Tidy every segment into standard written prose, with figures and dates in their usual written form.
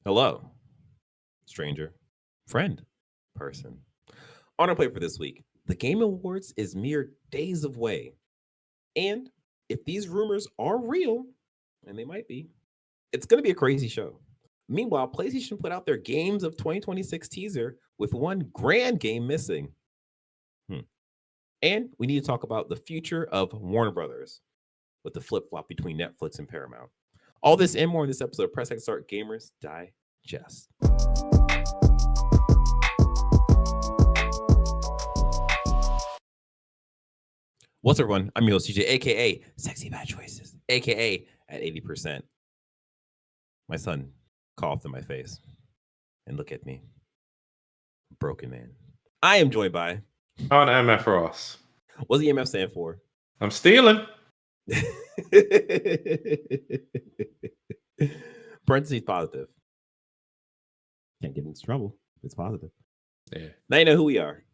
Hello, stranger, friend, person. On our plate for this week, the Game Awards is mere days away. And if these rumors are real, and they might be, it's going to be a crazy show. Meanwhile, PlayStation put out their Games of 2026 teaser with one grand game missing. Hmm. And we need to talk about the future of Warner Brothers with the flip flop between Netflix and Paramount. All this and more in this episode of Press X Start Gamers Digest. What's up, everyone? I'm your host, CJ, aka Sexy Bad Choices, aka at 80%. My son coughed in my face. And look at me. Broken man. I am joined by. On MF Ross. What's the EMF stand for? I'm stealing. Parentheses positive. Can't get into trouble. It's positive. Yeah. Now you know who we are.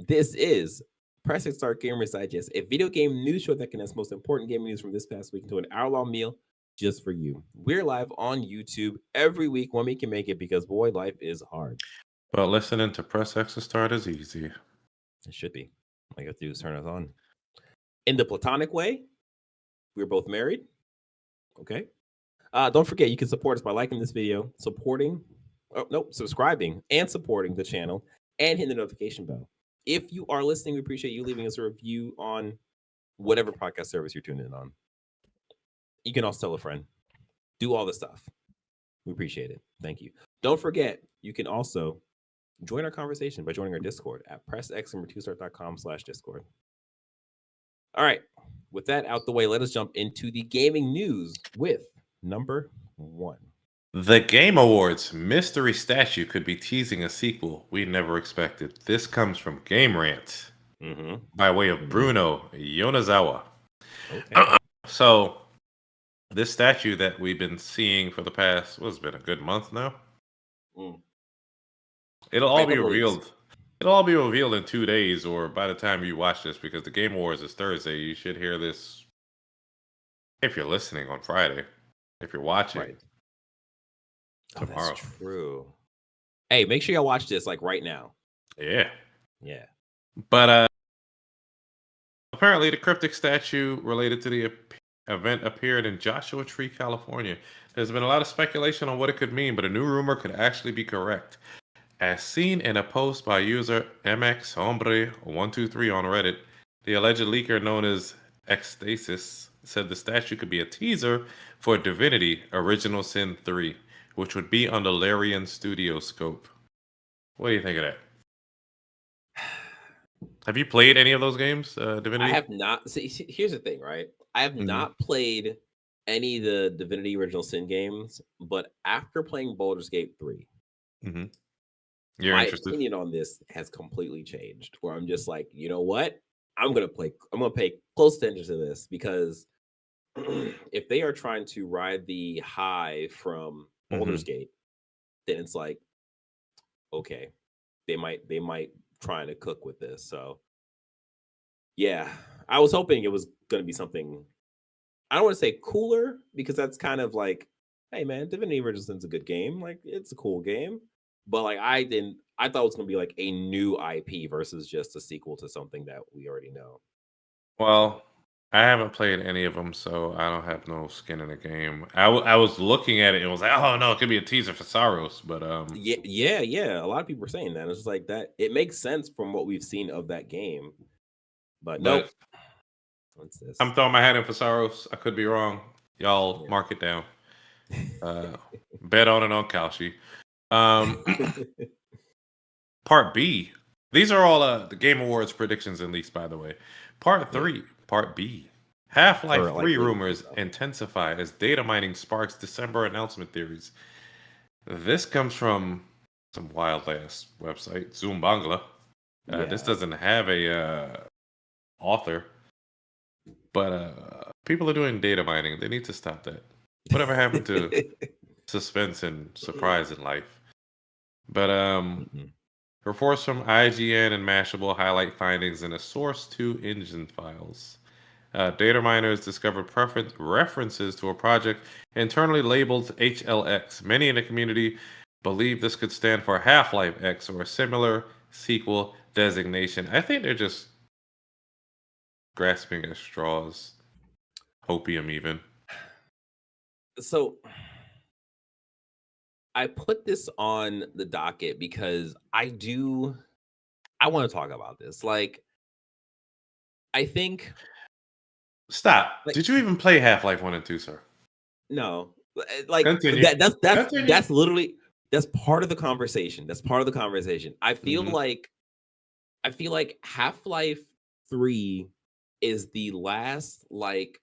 This is Press X Start Gamers Digest, a video game news show that connects most important gaming news from this past week into an hour-long meal just for you. We're live on YouTube every week when we can make it because, boy, life is hard. But listening to Press X Start is easy. It should be. All you have to do is turn us on. In the platonic way, we're both married. Okay. Don't forget, you can support us by liking this video, subscribing and supporting the channel, and hitting the notification bell. If you are listening, we appreciate you leaving us a review on whatever podcast service you're tuning in on. You can also tell a friend. Do all the stuff. We appreciate it. Thank you. Don't forget, you can also join our conversation by joining our Discord at pressx2start.com/Discord. All right. With that out the way, let us jump into the gaming news with number 1. The Game Awards mystery statue could be teasing a sequel we never expected. This comes from Game Rant by way of Bruno Yonezawa. Okay. So, this statue that we've been seeing for the past, what's been a good month now? It'll all be revealed. It'll all be revealed in 2 days, or by the time you watch this, because the Game Awards is Thursday. You should hear this if you're listening on Friday. If you're watching tomorrow. Oh, that's true. Hey, make sure y'all watch this like right now. Yeah. But apparently the cryptic statue related to the event appeared in Joshua Tree, California. There's been a lot of speculation on what it could mean, but a new rumor could actually be correct. As seen in a post by user MXHombre123 on Reddit, the alleged leaker known as Ecstasis said the statue could be a teaser for Divinity Original Sin 3, which would be on the Larian Studio scope. What do you think of that? Have you played any of those games, Divinity? I have not. See, here's the thing, right? I have not played any of the Divinity Original Sin games, but after playing Baldur's Gate 3, You're my interested? opinion on this has completely changed. Where I'm just like, you know what? I'm gonna pay close attention to this because if they are trying to ride the high from Baldur's Gate, then it's like, okay, they might trying to cook with this. So yeah, I was hoping it was gonna be something. I don't want to say cooler because that's kind of like, hey man, Divinity Original Sin's a good game. Like it's a cool game, but like I thought it was gonna be like a new IP versus just a sequel to something that we already know. Well, I haven't played any of them, so I don't have no skin in the game. I was looking at it and was like, oh no, it could be a teaser for Saros, but yeah. A lot of people are saying that. It's just like that. It makes sense from what we've seen of that game, but nope. What's this? I'm throwing my hat in for Saros. I could be wrong. Y'all mark it down. Bet on it on Kalshi. Part B. These are all the Game Awards predictions and leaks, by the way. Part 3, Part B. Half-Life 3 rumors intensify as data mining sparks December announcement theories. This comes from some wild-ass website, Zoom Bangla. This doesn't have a author, but people are doing data mining. They need to stop that. Whatever happened to suspense and surprise in life? But reports from IGN and Mashable highlight findings in a Source 2 engine files. Data miners discovered references to a project internally labeled HLX. Many in the community believe this could stand for Half-Life X or a similar sequel designation. I think they're just grasping at straws. Hopium, even. So I put this on the docket because I want to talk about this. Like, I think. Stop. Like, Did you even play Half-Life 1 and 2, sir? no, like Continue. that's literally that's part of the conversation. That's part of the conversation. I feel Mhm. like Half-Life 3 is the last like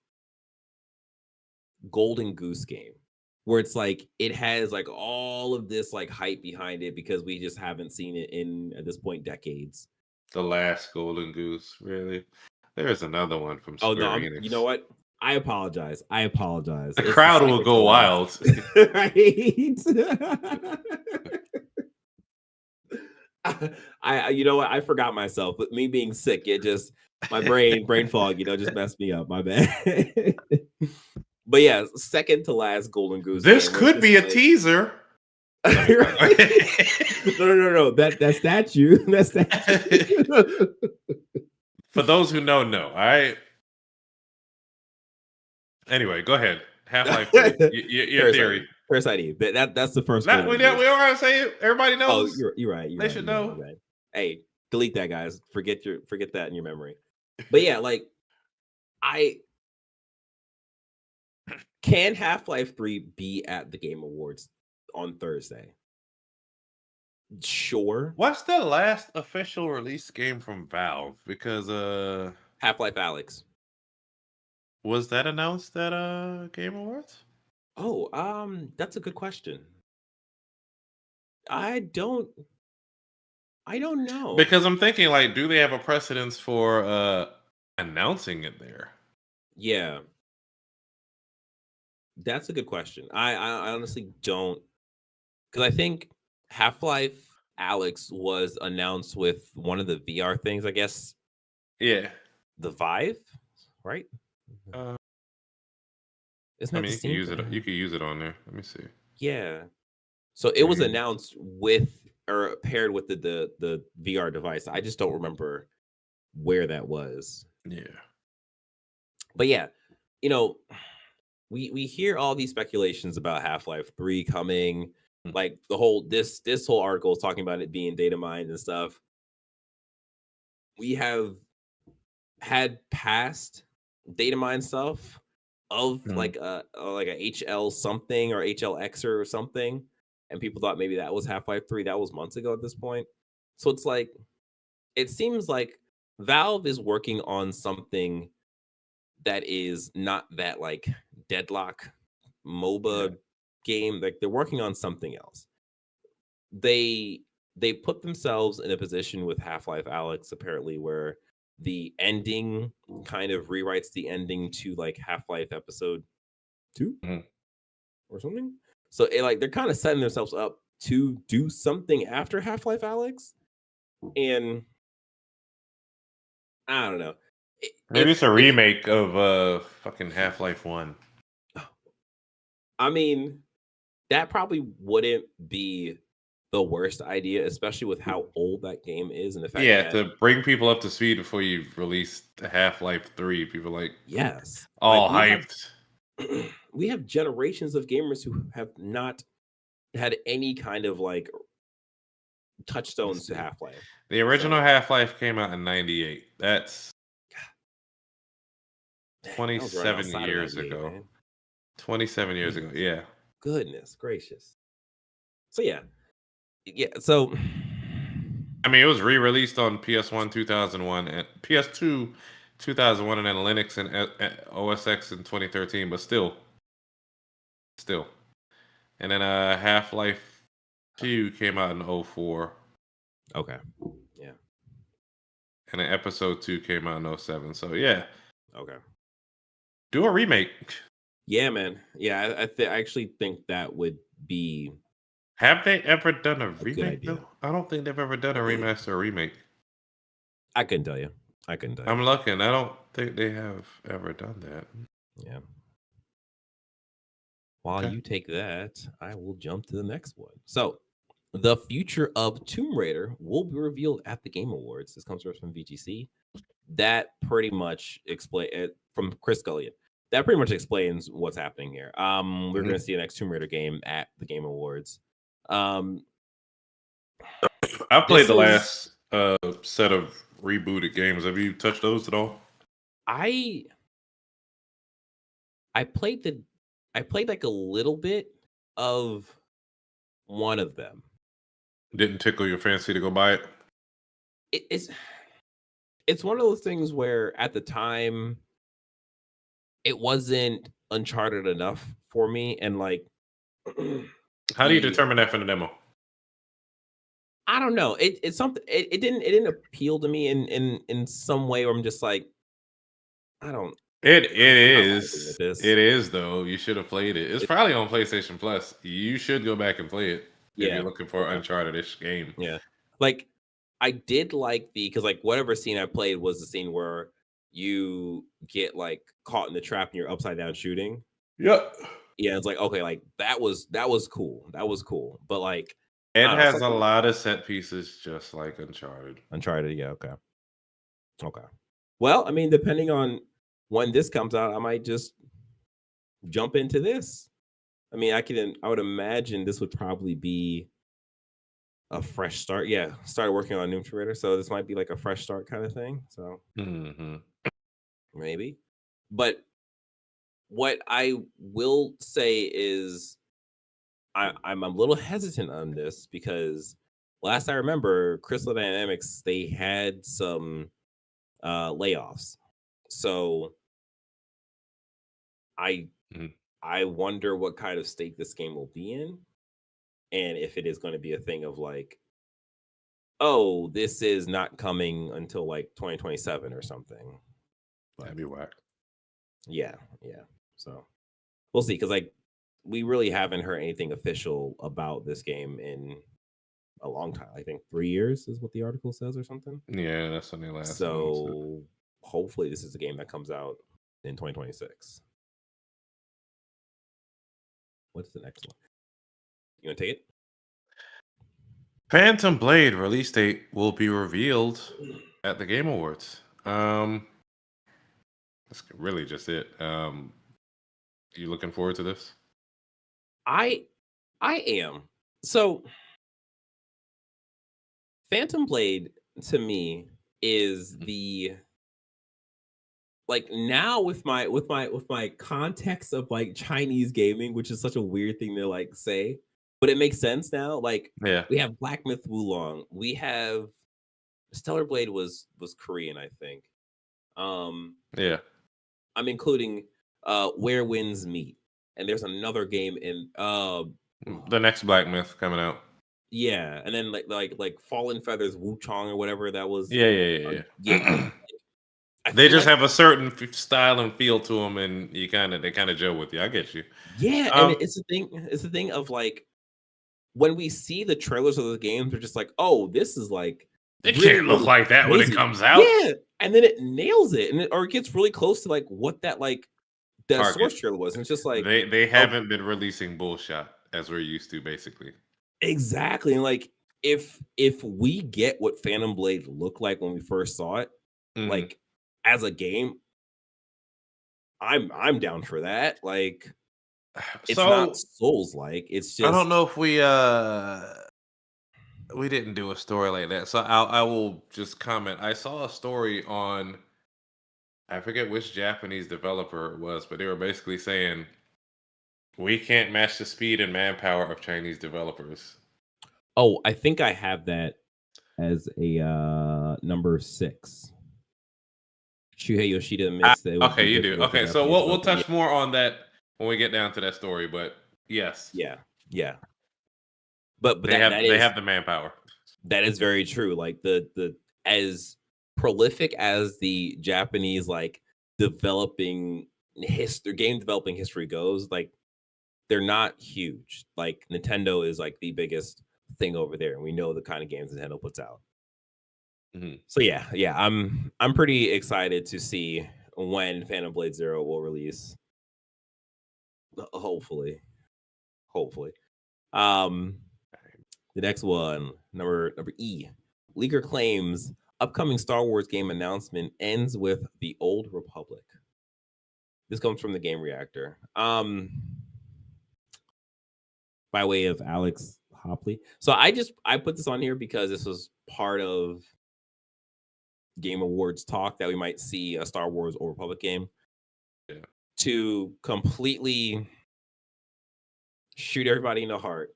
golden goose game where it's like it has like all of this like hype behind it because we just haven't seen it in at this point decades. The last Golden Goose, really? There's another one from Oh no, Square you know Enix. what? I apologize. The It's the crowd will second to go last. wild. Right? I you know what? I forgot myself. But me being sick, it just my brain fog, just messed me up. My bad. But yeah, second to last golden goose This game where it's could be just a like teaser. no. That statue. That statue. For those who know, all right. Anyway, go ahead. Half-Life 3. Your theory. Parasite Eve. That's the first Not, golden we don't goose. want to say it. Everybody Oh, knows. you're right. They should know. My bad. Hey, delete that, guys. Forget that in your memory. But yeah, like I can Half-Life 3 be at the Game Awards on Thursday? Sure. What's the last official release game from Valve? Because Half-Life Alyx. was that announced at Game Awards? Oh, that's a good question. I don't know. Because I'm thinking, like, do they have a precedence for announcing it there? Yeah. That's a good question. I honestly don't, because I think Half-Life Alyx was announced with one of the VR things, I guess. Yeah. The Vive, right? Isn't that the you can same use it. thing? You can use it on there. Let me see. Yeah. So it was announced with or paired with the VR device. I just don't remember where that was. Yeah. But yeah, we hear all these speculations about Half-Life 3 coming. Like the whole this whole article is talking about it being data mined and stuff. We have had past data mine stuff of like a HL something or HLX or something, and people thought maybe that was Half-Life 3. That was months ago at this point. So it's like it seems like Valve is working on something that is not that like Deadlock MOBA game. Like they're working on something else. They put themselves in a position with Half-Life Alyx apparently where the ending kind of rewrites the ending to like Half-Life episode 2 or something. So they're kind of setting themselves up to do something after Half-Life Alyx. And I don't know. Maybe it's a remake of fucking Half-Life 1. I mean, that probably wouldn't be the worst idea, especially with how old that game is and the fact that to bring people up to speed before you release Half-Life 3. People yes, all like hyped. We have generations of gamers who have not had any kind of like touchstones to Half-Life. The original Half-Life came out in 98. That's 27 years ago. Man. 27 years ago, yeah. Goodness gracious. So yeah. So I mean, it was re-released on PS1 2001 and PS2 2001, and then Linux and OS X in 2013. But still. And then Half-Life 2 came out in 2004. Okay. Yeah. And then Episode 2 came out in 2007. So yeah. Okay. Do a remake. Yeah, man. Yeah, I actually think that would be. Have they ever done a remake though? I don't think they've ever done a remaster or remake. I couldn't tell you. I'm looking. I don't. think they have ever done that. Yeah. While Okay. you take that, I will jump to the next one. So, the future of Tomb Raider will be revealed at the Game Awards. This comes from VGC. That pretty much explain from Chris Gullion. That pretty much explains what's happening here. We're going to see the next Tomb Raider game at the Game Awards. I played This the is last set of rebooted games. Have you touched those at all? I played like a little bit of one of them. Didn't tickle your fancy to go buy it? It's one of those things where at the time it wasn't Uncharted enough for me, and like How do you determine that from the demo? I don't know. It's something. It didn't appeal to me in some way where I'm just like, I don't. It I'm not vibing with is. this. It is though. You should have played it. It's probably on PlayStation Plus. You should go back and play it if you're Yeah. looking for Okay. Uncharted-ish game. Yeah. Like I did like because like whatever scene I played was the scene where you get like caught in the trap and you're upside down shooting. Yep. Yeah, it's like okay, like that was cool. That was cool. But like It I don't know, has a something lot of set pieces just like Uncharted. Uncharted, yeah, okay. Okay. Well, I mean, depending on when this comes out, I might just jump into this. I mean, I would imagine this would probably be a fresh start. Yeah, started working on Tomb Raider, so this might be like a fresh start kind of thing. So maybe. But what I will say is I'm a little hesitant on this because last I remember, Crystal Dynamics, they had some layoffs. So I Mhm. I wonder what kind of state this game will be in, and if it is going to be a thing of like, oh, this is not coming until like 2027 or something. But That'd be whack. yeah. So we'll see, because like we really haven't heard anything official about this game in a long time. I think 3 years is what the article says or something. Yeah, that's when they last announced it. So hopefully this is a game that comes out in 2026. What's the next one? You want to take it? Phantom Blade release date will be revealed at the Game Awards. That's really just it. You looking forward to this? I am. So Phantom Blade to me is the like now with my context of like Chinese gaming, which is such a weird thing to like say, but it makes sense now. Like Yeah. we have Black Myth Wulong, we have Stellar Blade was Korean, I think. Yeah. I'm including Where Winds Meet, and there's another game in The next Black Myth coming out. yeah, and then like Fallen Feathers Wu Chong or whatever that was. Yeah. Yeah. They just like, have a certain style and feel to them, and they kind of gel with you. I get you. yeah, and it's the thing. It's the thing of like when we see the trailers of the games, we're just like, oh, this is like It really, can't look really like that when it crazy. comes out. Yeah, and then it nails it, or it gets really close to like what that like that Target. source trailer was. And it's just like they haven't been releasing bullshit as we're used to, basically. Exactly, and like if we get what Phantom Blade looked like when we first saw it, like as a game, I'm down for that. Like it's not Souls like. It's just I don't know if we didn't do a story like that. So I will just comment. I saw a story on, I forget which Japanese developer it was, but they were basically saying we can't match the speed and manpower of Chinese developers. Oh, I think I have that as a number 6. Shuhei Yoshida missed it. Okay, you do. Okay, so we'll touch more on that when we get down to that story. But yes, yeah. But they have the manpower. That is very true. Like the as prolific as the Japanese like developing game developing history goes, like they're not huge. Like Nintendo is like the biggest thing over there, and we know the kind of games Nintendo puts out. So yeah, I'm pretty excited to see when Phantom Blade Zero will release. Hopefully. The next one, number E. Leaker claims upcoming Star Wars game announcement ends with the Old Republic. This comes from the Game Reactor. By way of Alex Hopley. So I put this on here because this was part of Game Awards talk that we might see a Star Wars Old Republic game. Yeah. To completely shoot everybody in the heart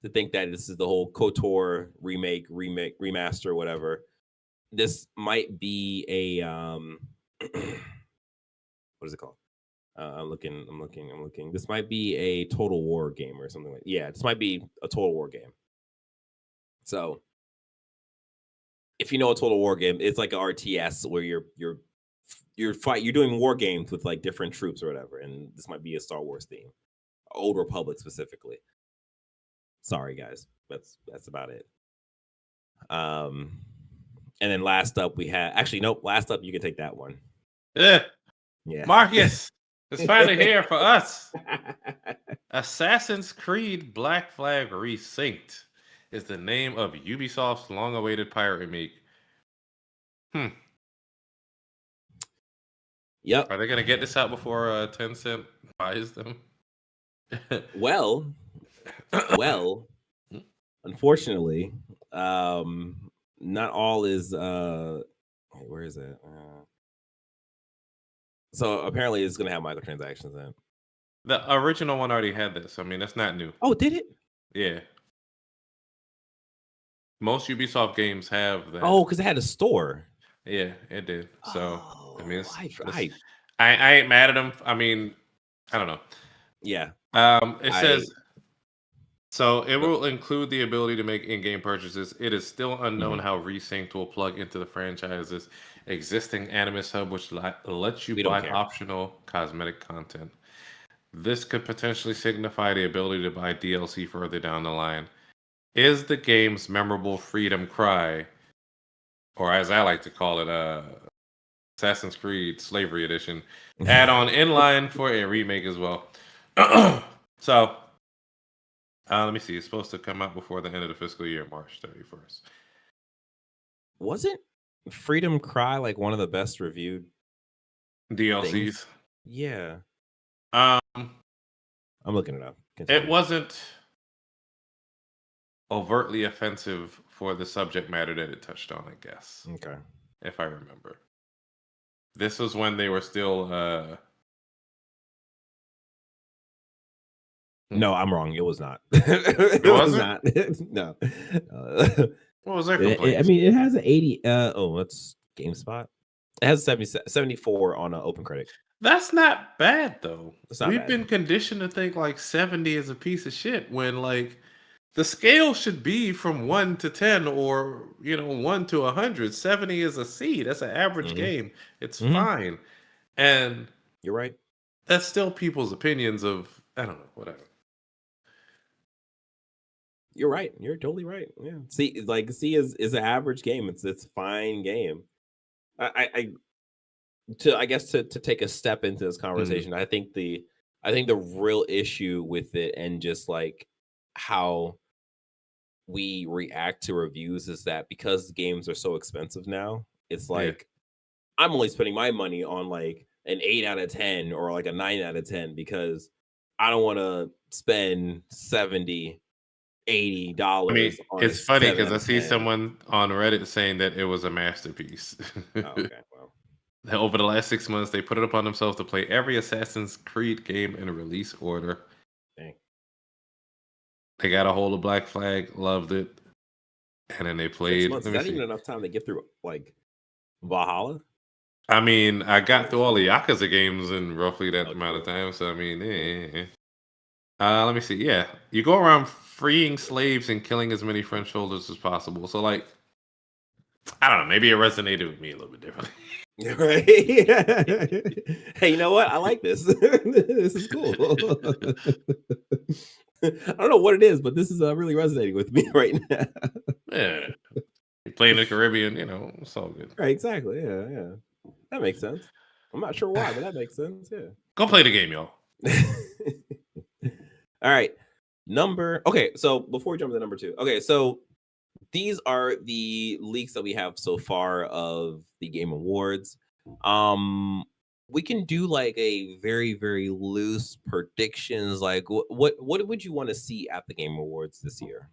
to think that this is the whole KOTOR remake, remaster, whatever. This might be a what is it called? I'm looking. This might be a Total War game or something like. Yeah, this might be a Total War game. So, if you know a Total War game, it's like an RTS where you're doing war games with like different troops or whatever, and this might be a Star Wars theme, Old Republic specifically. Sorry, guys, that's about it. And then last up we had last up you can take that one. Yeah. Marcus. It's finally here for us. Assassin's Creed Black Flag Resynced is the name of Ubisoft's long-awaited pirate remake. Yep. Are they gonna get this out before Tencent buys them? Well, unfortunately, not all is. Where is it? So apparently, it's gonna have microtransactions in. The original one already had this. I mean, that's not new. Oh, did it? Yeah. Most Ubisoft games have that. Oh, because it had a store. Yeah, it did. So I mean, I ain't mad at them. I mean, I don't know. Yeah. It says so it will include the ability to make in-game purchases. It is still unknown how Resynced will plug into the franchise's existing Animus hub, which lets you buy optional cosmetic content. This could potentially signify the ability to buy DLC further down the line. Is the game's memorable freedom cry, or as I like to call it, Assassin's Creed Slavery Edition, add-on in line for a remake as well? So, let me see. It's supposed to come out before the end of the fiscal year, March 31st. Wasn't Freedom Cry like one of the best reviewed DLCs? Things? Yeah. I'm looking it up. It wasn't overtly offensive for the subject matter that it touched on, I guess. Okay. If I remember. This was when they were still No, I'm wrong. It was not. It was not. No. What was their complaint? I mean, it has an 80. What's GameSpot? It has 74 on an open credit. That's not bad though. We've been conditioned to think like 70 is a piece of shit when like the scale should be from 1 to 10 or 1 to 100. 70 is a C. That's an average game. It's fine. And you're right. That's still people's opinions of, I don't know, whatever. You're right. You're totally right. Yeah. C is an average game. It's a fine game. I guess to take a step into this conversation, I think the real issue with it and just like how we react to reviews is that because games are so expensive now, it's like I'm only spending my money on like an 8 out of 10 or like a 9 out of 10 because I don't want to spend $70, $80. I mean, it's funny because I see someone on Reddit saying that it was a masterpiece. Oh, okay, well. Over the last 6 months, they put it upon themselves to play every Assassin's Creed game in release order. Dang. They got a hold of Black Flag, loved it, and then they played. Is that even enough time to get through like Valhalla? I mean, I got through all the Yakuza games in roughly that amount of time. So I mean, let me see. Yeah, you go around freeing slaves and killing as many French soldiers as possible. So like, I don't know. Maybe it resonated with me a little bit differently. Right? Hey, you know what? I like this. This is cool. I don't know what it is, but this is really resonating with me right now. Yeah, you're playing the Caribbean, it's all good. Right? Exactly. Yeah. That makes sense. I'm not sure why, but that makes sense. Yeah. Go play the game, y'all. All right. Okay, so before we jump to number 2. Okay, so these are the leaks that we have so far of the Game Awards. We can do like a very very loose predictions. Like what would you want to see at the Game Awards this year?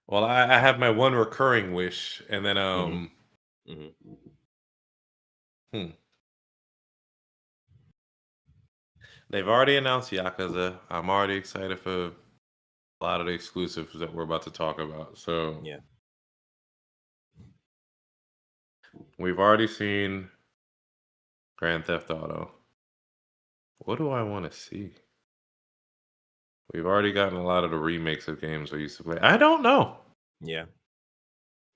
Well, I have my one recurring wish, and then Hmm. Hmm. hmm, they've already announced Yakuza. I'm already excited for a lot of the exclusives that we're about to talk about. So Yeah. we've already seen Grand Theft Auto. What do I want to see? We've already gotten a lot of the remakes of games we used to play. I don't know. Yeah.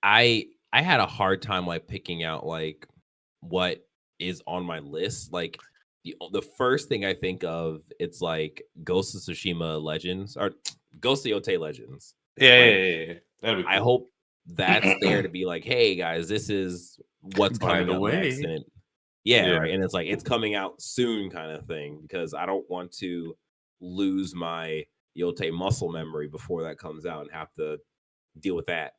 I had a hard time like picking out like what is on my list. Like the first thing I think of, it's like Ghost of Tsushima Legends or Ghost of Yotei Legends. Yeah, yeah, Like yeah, yeah. That'd be I cool. hope that's there to be like, hey guys, this is what's By coming the up next. way, And yeah, yeah, right. And it's like it's coming out soon kind of thing because I don't want to lose my Yotei muscle memory before that comes out and have to deal with that.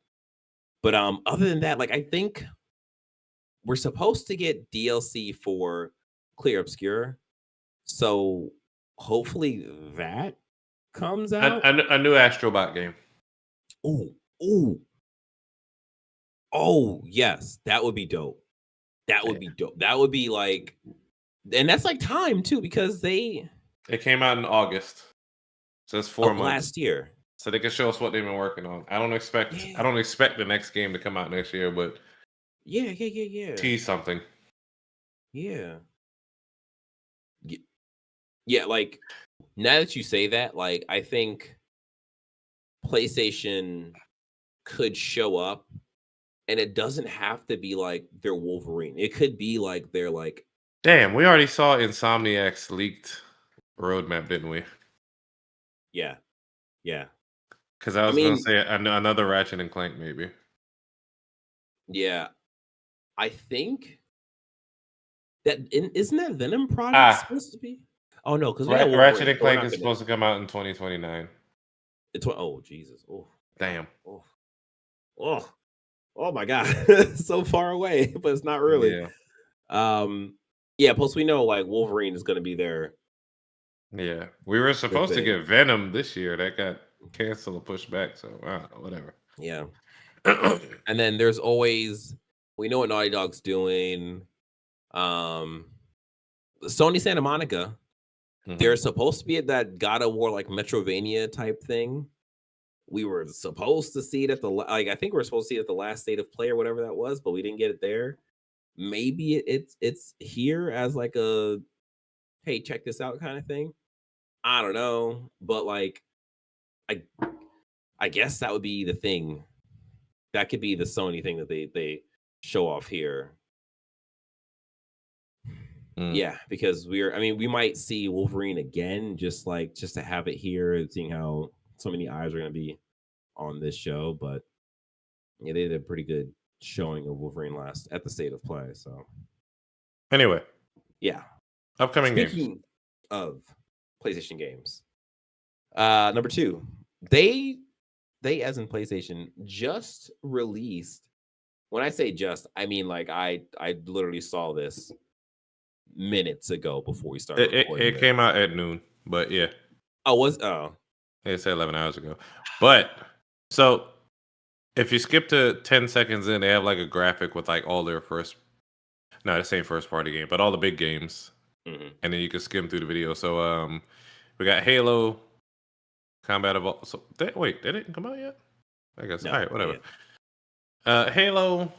But other than that, like I think we're supposed to get DLC for Clear Obscure. So hopefully that comes out. a new Astrobot game. Oh, oh, oh, yes, that would be dope. That would Yeah. be dope. That would be like, and that's like time too because they It came out in August, so it's of 4 months. last year. So they can show us what they've been working on. I Yeah, don't expect the next game to come out next year, but yeah, yeah, yeah, yeah, tease something. yeah, yeah. Like now that you say that, like I think PlayStation could show up, and it doesn't have to be like their Wolverine. It could be like they're like, Damn, we already saw Insomniac's leaked roadmap, didn't we? yeah, yeah. Because I I was gonna mean, say another Ratchet and Clank, maybe. yeah. I think that isn't that Venom product Ah, supposed to be? Oh no, because we got Ratchet Wolverine, and so we're Clank not is gonna. supposed to come out in 2029. Oh Jesus! Oh God! Damn. Oh oh oh my God! So far away, but it's not really. Yeah, Um, yeah. Plus, we know like Wolverine is gonna be yeah. We were their supposed to thing. get Venom this year. That got canceled or pushed back. So whatever. Yeah. And then there's always we know what Naughty Dog's doing. Um, Sony Santa Monica. Hmm. They're supposed to be at that God of War like Metrovania type thing. We were supposed to see it at like I think we are supposed to see it at the last state of play or whatever that was, but we didn't get it there. Maybe it's here as like a hey, check this out kind of thing. I don't know, but like I I guess that would be the thing. That could be the Sony thing that they show off here. Mm. Yeah, because I mean, we might see Wolverine again, just to have it here and seeing how so many eyes are gonna be on this show. But yeah, they did a pretty good showing of Wolverine last at the state of play. So Anyway, yeah. upcoming games. Speaking of PlayStation games, number 2, they as in PlayStation just released. When I say just, I mean like I literally saw this minutes ago before we started recording It this. came out at noon, but yeah, Oh it said 11 hours ago. But so if you skip to 10 seconds in, they have like a graphic with like all their no, the same first party game, but all the big games, mhm. and then you can skim through the video. So we got Halo Combat Evolved. So wait, they didn't come out yet? I guess. All No, right, not whatever. yet. Halo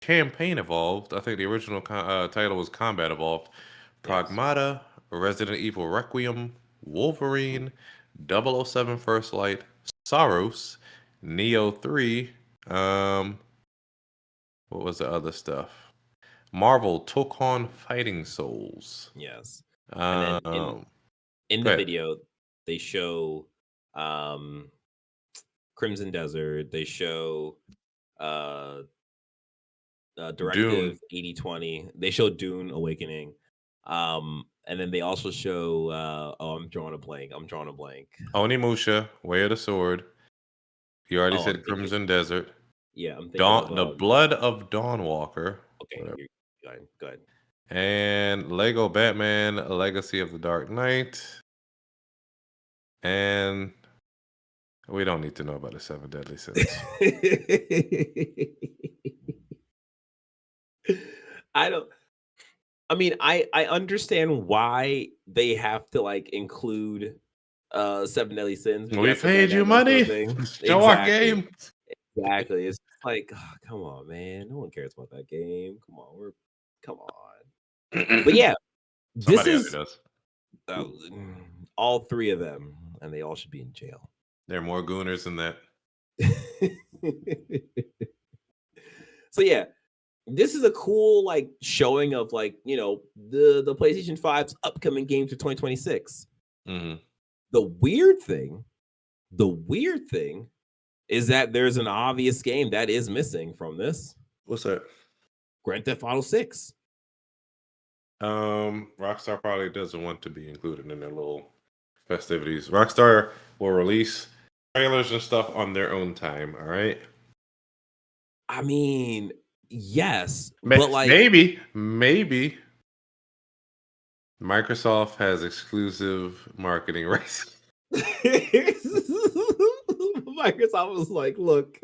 Campaign Evolved. I think the original title was Combat Evolved. Yes. Pragmata, Resident Evil Requiem, Wolverine, 007 First Light, Saros, Neo 3. Um, what was the other stuff? Marvel Tokon Fighting Souls. Yes. And then Um, in go the ahead. video they show um Crimson Desert, they show uh Dune. Directive 8020. They show Dune Awakening. And then they also show I'm drawing a blank. Onimusha, Way of the Sword. You already Oh, I'm said thinking. Crimson Desert. Yeah, I'm thinking of Dawn, the Blood of Dawnwalker. okay, Whatever. you're good. Good. And Lego Batman, Legacy of the Dark Knight. And we don't need to know about the 7 Deadly Sins. I don't. I mean, I understand why they have to like include 7 Deadly Sins We because paid you Naruto money. thing. Show our Exactly. game. Exactly. It's like, oh, come on, man. No one cares about that game. Come on. But yeah, this Somebody out is there does. uh, all three of them, and they all should be in jail. There are more gooners than that. So yeah, this is a cool like showing of like the PlayStation 5's upcoming games for 2026. Mm-hmm. The weird thing is that there's an obvious game that is missing from this. What's that? Grand Theft Auto 6. Rockstar probably doesn't want to be included in their little festivities. Rockstar will release trailers and stuff on their own time. All right. I mean, yes, but like maybe Microsoft has exclusive marketing rights. Microsoft was like, look,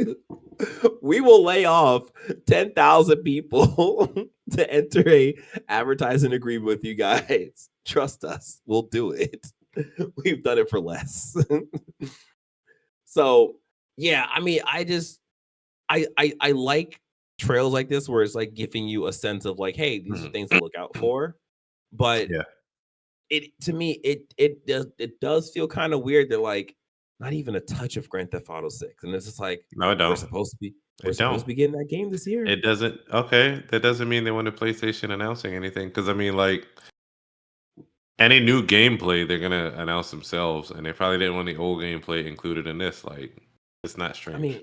we will lay off 10,000 people to enter a advertising agreement with you guys. Trust us, we'll do it. We've done it for less. So yeah, I mean, I like trails like this where it's like giving you a sense of like, hey, these are things to look out for. But yeah, it to me, it does feel kind of weird that like not even a touch of Grand Theft Auto 6. And it's just like no, I don't. We're supposed to be getting that game this year. It doesn't. Okay, that doesn't mean they want a PlayStation announcing anything. Because I mean, like any new gameplay, they're gonna announce themselves, and they probably didn't want the old gameplay included in this. Like, it's not strange. I mean,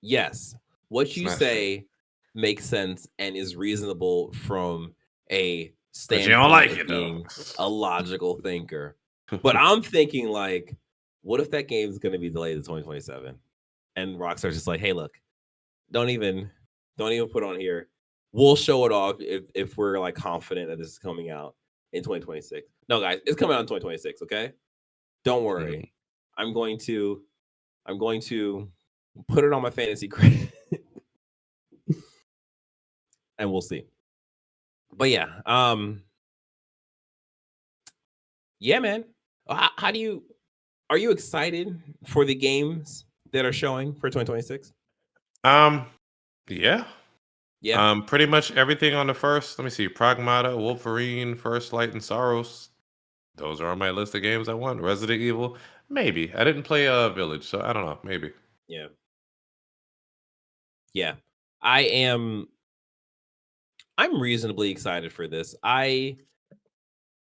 yes, what you say makes sense and is reasonable from a standpoint you don't like of it, being though. a logical thinker. But I'm thinking like, what if that game is going to be delayed to 2027? And Rockstar's just like, hey, look, don't even put on here. We'll show it off if we're like confident that this is coming out in 2026. No, guys, it's coming out in 2026. Okay, don't worry. I'm going to put it on my fantasy credit, and we'll see. But yeah, yeah, man. How do you? Are you excited for the games that are showing for 2026? Yeah. Yeah. Pretty much everything on the first. Let me see. Pragmata, Wolverine, First Light, and Sorrows. Those are on my list of games I want. Resident Evil, maybe. I didn't play Village, so I don't know. Maybe. Yeah. Yeah. I'm reasonably excited for this. I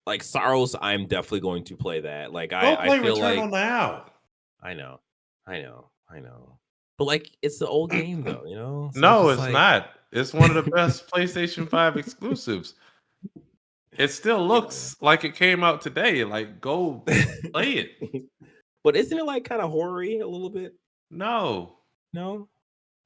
like Sorrows. I'm definitely going to play that. Like I feel like now. I know. But like it's the old game though, you know? So No, it's it's like... not. It's one of the best PlayStation 5 exclusives. It still looks like it came out today. Like, go play it. But isn't it like kind of horror-y a little bit? No. No?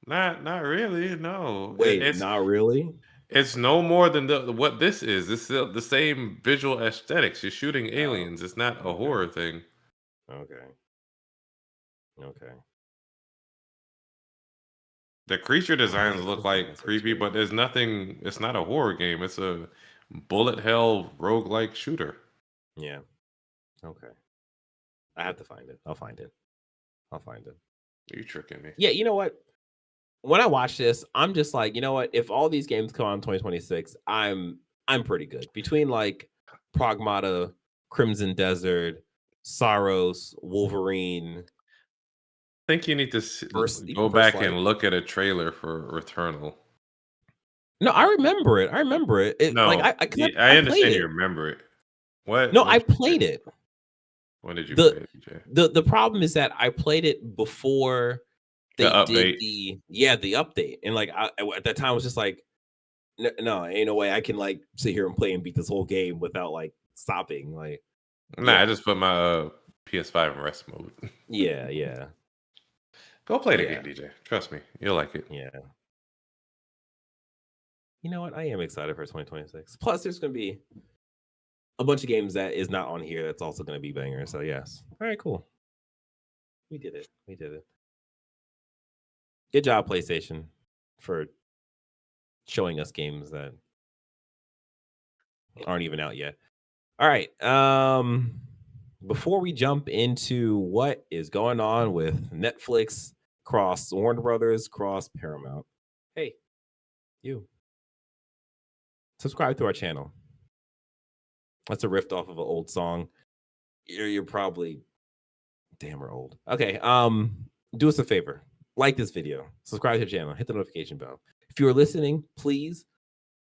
Not really. No. Wait, not really? It's no more than what this is. It's still the same visual aesthetics. You're shooting aliens. It's not a horror thing. Okay. The creature designs look like creepy, but there's nothing. It's not a horror game. It's a bullet hell roguelike shooter. Yeah. Okay. I have to find it. I'll find it. You tricking me? Yeah, you know what? When I watch this, I'm just like, you know what? If all these games come out in 2026, I'm pretty good. Between like Pragmata, Crimson Desert, Sorrows, Wolverine. I think you need to go back and look at a trailer for Returnal. No, I remember it. No, like I understand you remember it. What? No, I played it. When did you play it, DJ? The problem is that I played it before The they did update. the update, and like at that time I was just like, no, ain't no way I can like sit here and play and beat this whole game without like stopping. Like, Nah, I yeah, just put my PS5 in rest mode. yeah, Go play the yeah, game, DJ. Trust me, you'll like it. yeah. You know what? I am excited for 2026. Plus, there's gonna be a bunch of games that is not on here that's also gonna be bangers. So yes. All right, cool. We did it. We did it. Good job, PlayStation, for showing us games that aren't even out yet. All right. Before we jump into what is going on with Netflix cross Warner Brothers cross Paramount, hey, you subscribe to our channel. That's a riff off of an old song. You're probably damn, we're old. Okay. Do us a favor. Like this video, subscribe to the channel, hit the notification bell. If you are listening, please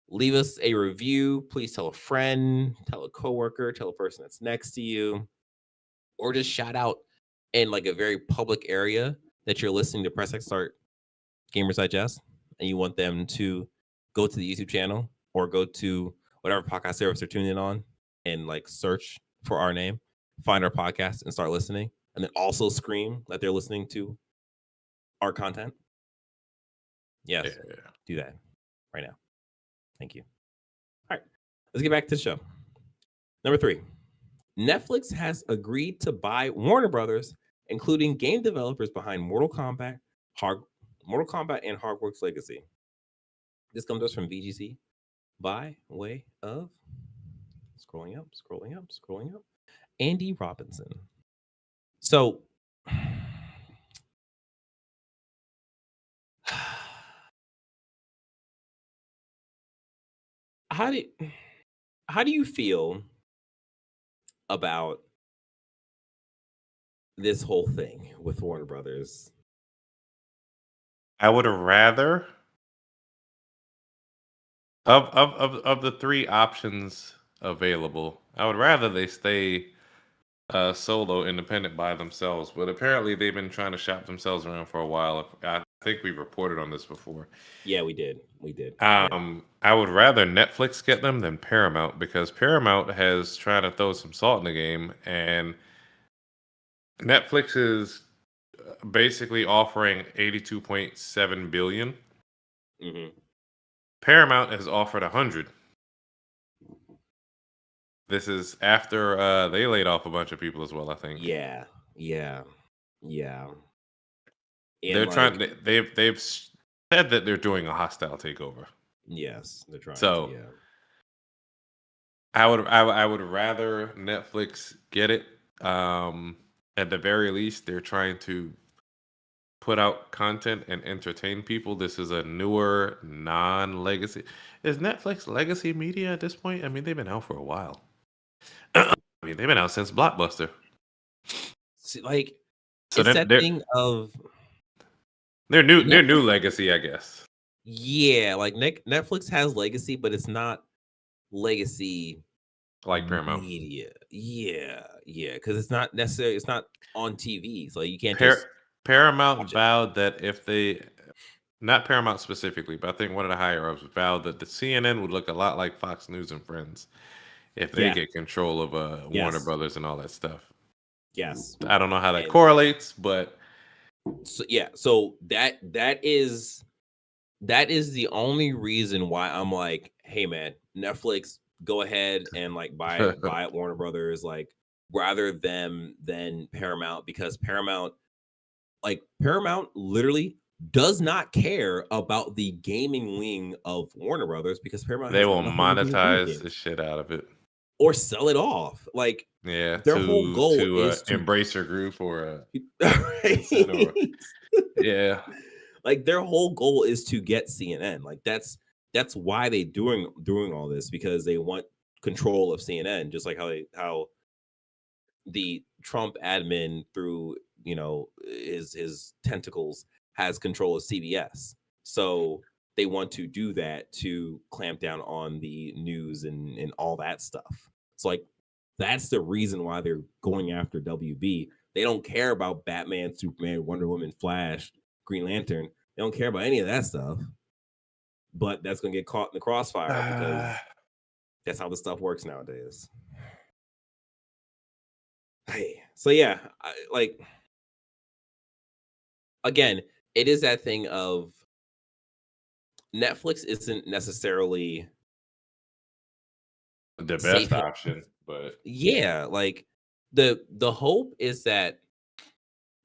leave us a review. Please tell a friend, tell a coworker, tell a person that's next to you, or just shout out in like a very public area that you're listening to Press X Start Gamers Digest, and you want them to go to the YouTube channel or go to whatever podcast service they're tuning in on and like search for our name, find our podcast, and start listening, and then also scream that they're listening to our content. Yes, do that right now. Thank you. All right, let's get back to the show. Number 3, Netflix has agreed to buy Warner Brothers, including game developers behind Mortal Kombat and Hogwarts Legacy. This comes to us from VGC by way of scrolling up, Andy Robinson. So how do you feel about this whole thing with Warner Brothers? I would rather of the three options available, I would rather they stay solo, independent by themselves. But apparently, they've been trying to shop themselves around for a while. I think we reported on this before. Yeah, we did. Yeah. I would rather Netflix get them than Paramount because Paramount has tried to throw some salt in the game, and Netflix is basically offering 82.7 billion. Mm-hmm. Paramount has offered 100. This is after they laid off a bunch of people as well, I think. Yeah. And They're trying. like, They've said that they're doing a hostile takeover. yes, they're trying So to. Yeah. I would rather Netflix get it. At the very least, they're trying to put out content and entertain people. This is a newer, non-legacy. Is Netflix legacy media at this point? I mean, they've been out for a while. I mean, they've been out since Blockbuster. See, like, So it's then that thing of they're new legacy, I guess. yeah, like Netflix has legacy, but it's not legacy Like Paramount. media. Yeah, because it's not necessarily it's not on TV, so you can't just Paramount vowed that if they, not Paramount specifically, but I think one of the higher ups vowed that the CNN would look a lot like Fox News and Friends if they get control of Warner Brothers and all that stuff. Yes, I don't know how that correlates, but so yeah, so that is the only reason why I'm like, hey man, Netflix, go ahead and like buy Warner Brothers, like rather than Paramount, because Paramount literally does not care about the gaming wing of Warner Brothers because Paramount they has will nothing to do with video monetize games the shit out of it. or sell it off. Like Yeah, their whole goal is to Embracer Group or right? yeah. Like their whole goal is to get CNN. Like that's why they doing all this, because they want control of CNN, just like how the Trump admin through his tentacles has control of CBS. So they want to do that to clamp down on the news and all that stuff. So like that's the reason why they're going after WB. They don't care about Batman, Superman, Wonder Woman, Flash, Green Lantern. They don't care about any of that stuff. But that's gonna get caught in the crossfire because that's how the stuff works nowadays. Hey, so yeah, like again, it is that thing of Netflix isn't necessarily the best safe. option, but Yeah, like the hope is that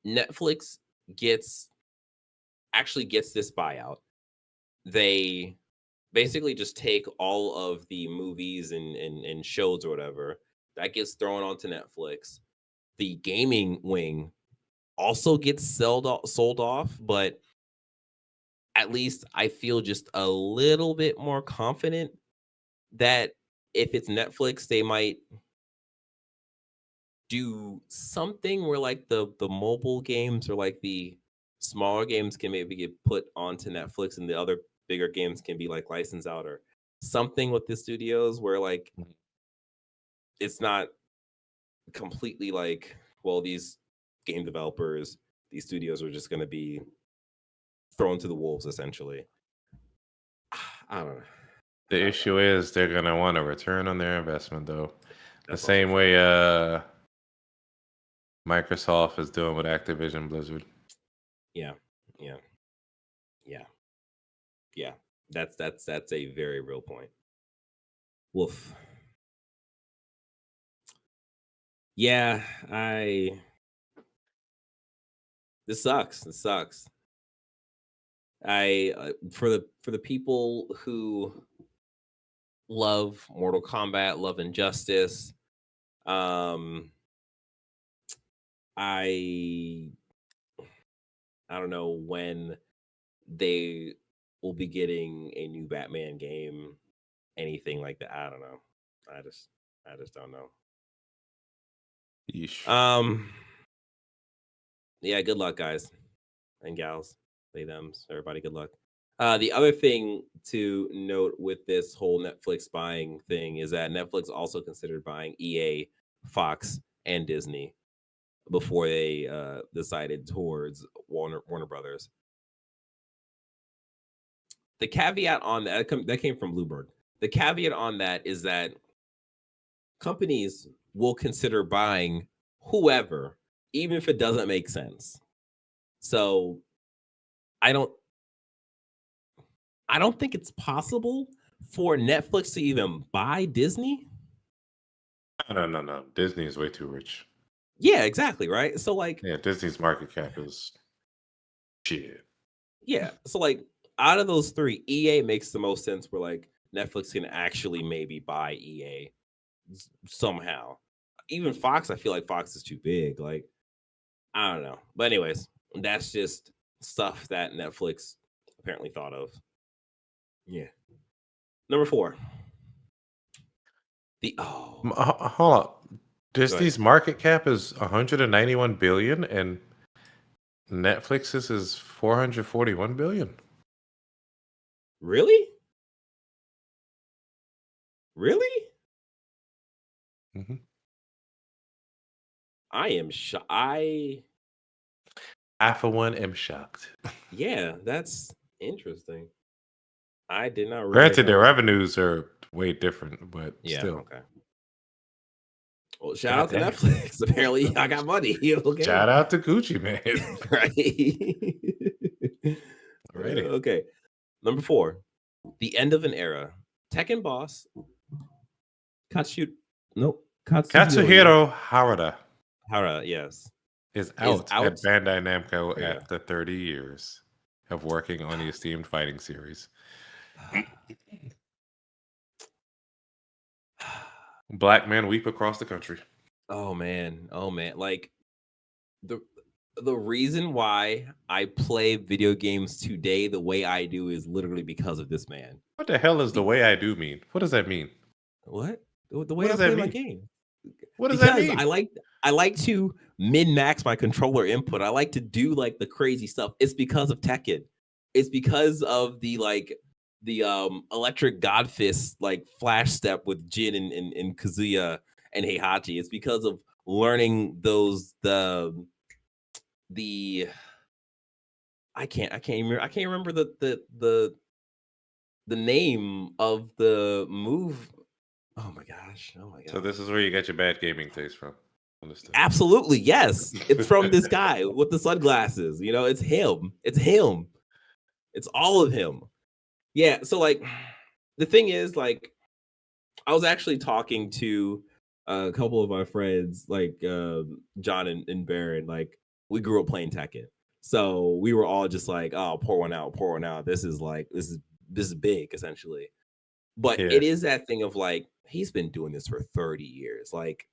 Netflix gets this buyout. They basically just take all of the movies and shows or whatever that gets thrown onto Netflix. The gaming wing also gets sold off, but at least I feel just a little bit more confident that if it's Netflix, they might do something where like the mobile games or like the smaller games can maybe get put onto Netflix and the other bigger games can be like licensed out or something with the studios where like it's not completely like, well, these game developers, these studios are just going to be thrown to the wolves essentially. I don't know. the issue is they're gonna want a return on their investment, though. The That's same also way true. Microsoft is doing with Activision Blizzard. Yeah, yeah, yeah, yeah. That's a very real point. Woof. Yeah, this sucks. This sucks. I for the people who love Mortal Kombat, love Injustice, um I I don't know when they will be getting a new Batman game, anything like that. I don't know. I just don't know. Yeesh. Yeah, good luck, guys and gals, they thems, everybody. Good luck. The other thing to note with this whole Netflix buying thing is that Netflix also considered buying EA, Fox, and Disney before they decided towards Warner Brothers. The caveat on that came from Bloomberg. The caveat on that is that companies will consider buying whoever, even if it doesn't make sense. So I don't think it's possible for Netflix to even buy Disney. No. Disney is way too rich. Yeah, exactly, right? So like Yeah, Disney's market cap is shit. yeah, so like out of those three, EA makes the most sense where like Netflix can actually maybe buy EA somehow. Even Fox, I feel like Fox is too big. Like I don't know. But anyways, that's just stuff that Netflix apparently thought of. Yeah. Number 4. The Hold on. go ahead. Disney's market cap is 191 billion and Netflix's is 441 billion. Really? Really? Mm-hmm. I am shocked. I For one am shocked. Yeah, that's interesting. I did not realize Granted, that their was revenues are way different, but yeah, still. okay. Well, shout God out to damn. Netflix. Apparently, I got money. Okay. Shout out to Gucci, man. Right. Alrighty. Okay. Number 4. The end of an era. Tekken boss Katsuhiro Katsuhiro Harada Hara, yes, is is out out. at Bandai Namco Yeah. after 30 years of working on the esteemed fighting series. Black man weep across the country. Oh man. Like the reason why I play video games today the way I do is literally because of this man. What the hell is the way I do mean? What does that mean? What? The What way I does that play my mean? game. What does that Because mean? I like to min max my controller input. I like to do like the crazy stuff. It's because of Tekken. It's because of the electric god fist like flash step with Jin and Kazuya and Heihachi. It's because of learning the I can't remember the name of the move. Oh my gosh. Oh my So god. this is where you get your bad gaming taste from. Understood. Absolutely, yes. It's from this guy with the sunglasses. You know, it's him. It's him. It's all of him. Yeah. So like, the thing is, like, I was actually talking to a couple of my friends, like John and Baron. Like, we grew up playing Tekken, so we were all just like, "Oh, pour one out, pour one out." This is like this is big, essentially. But Yeah. it is that thing of like, he's been doing this for 30 years. Like,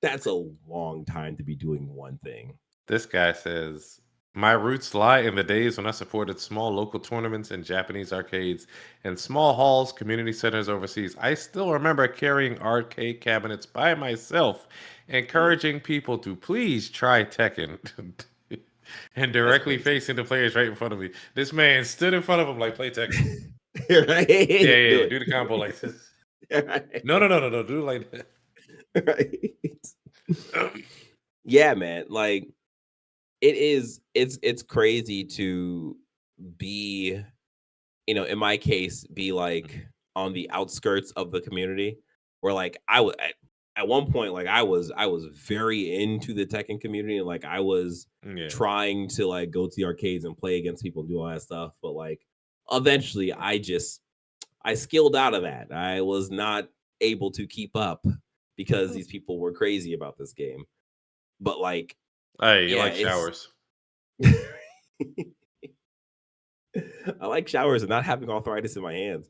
that's a long time to be doing one thing. This guy says, my roots lie in the days when I supported small local tournaments in Japanese arcades and small halls, community centers overseas. I still remember carrying arcade cabinets by myself, Mm, encouraging people to please try Tekken. And that's directly crazy. facing the players right in front of me. This man stood in front of him like, play Tekken. Right? Yeah, yeah, Do yeah. it. Do the combo like this. Right. No, no, no, no, no. Do it like Right. that. Yeah, man. Like, it's crazy to be, in my case, be like on the outskirts of the community, where like I was at one point, like I was very into the Tekken community, and like I was Yeah. trying to like go to the arcades and play against people and do all that stuff, but like eventually I skilled out of that. I was not able to keep up because these people were crazy about this game. But like, Hey, you yeah, like it's showers. I like showers and not having arthritis in my hands.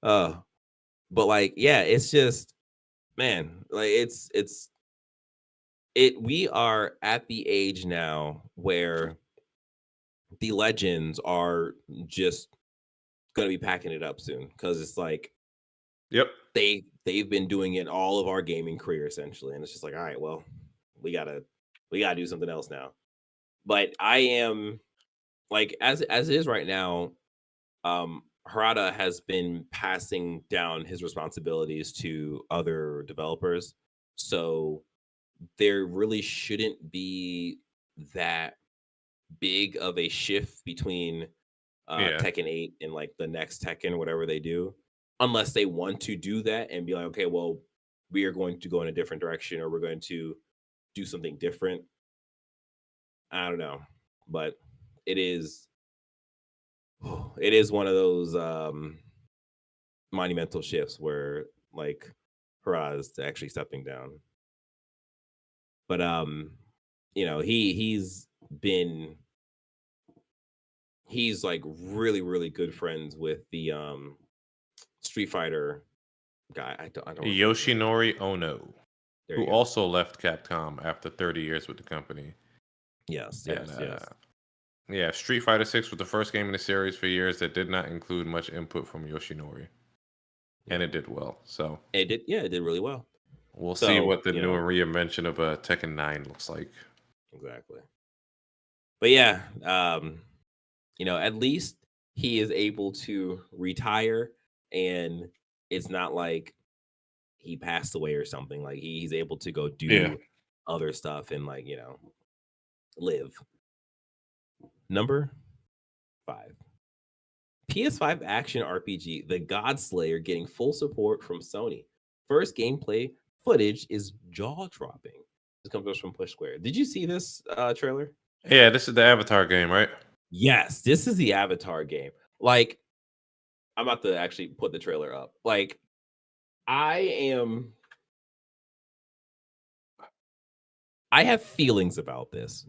Uh, but like, yeah, it's just, man, like we are at the age now where the legends are just gonna be packing it up soon, because it's like Yep. they've been doing it all of our gaming career, essentially, and it's just like, all right, well, we gotta we gotta do something else now. But I am, like, as it is right now, Harada has been passing down his responsibilities to other developers. So there really shouldn't be that big of a shift between Yeah. Tekken 8 and like the next Tekken, whatever they do, unless they want to do that and be like, okay, well, we are going to go in a different direction, or we're going to do something different. I don't know. But it is it is one of those monumental shifts where like Hurrah is actually stepping down. But been he's like really really good friends with the Street Fighter guy. I don't remember his name. Yoshinori Ono, There who you go. also left Capcom after 30 years with the company. Yes, And yes, yes. yeah, Street Fighter 6 was the first game in the series for years that did not include much input from Yoshinori, and Yeah. it did well. So It did, yeah, it did really well. we'll see So, what the new reinvention of Tekken 9 looks like. exactly. But yeah, at least he is able to retire, and it's not like he passed away or something. Like, he's able to go Yeah. do other stuff and like, live. Number 5. PS5 action RPG The Godslayer getting full support from Sony. First gameplay footage is jaw-dropping. This comes from Push Square. Did you see this trailer? Yeah, this is the Avatar game, right? Yes, this is the Avatar game. Like, I'm about to actually put the trailer up. Like, I am I have feelings about this.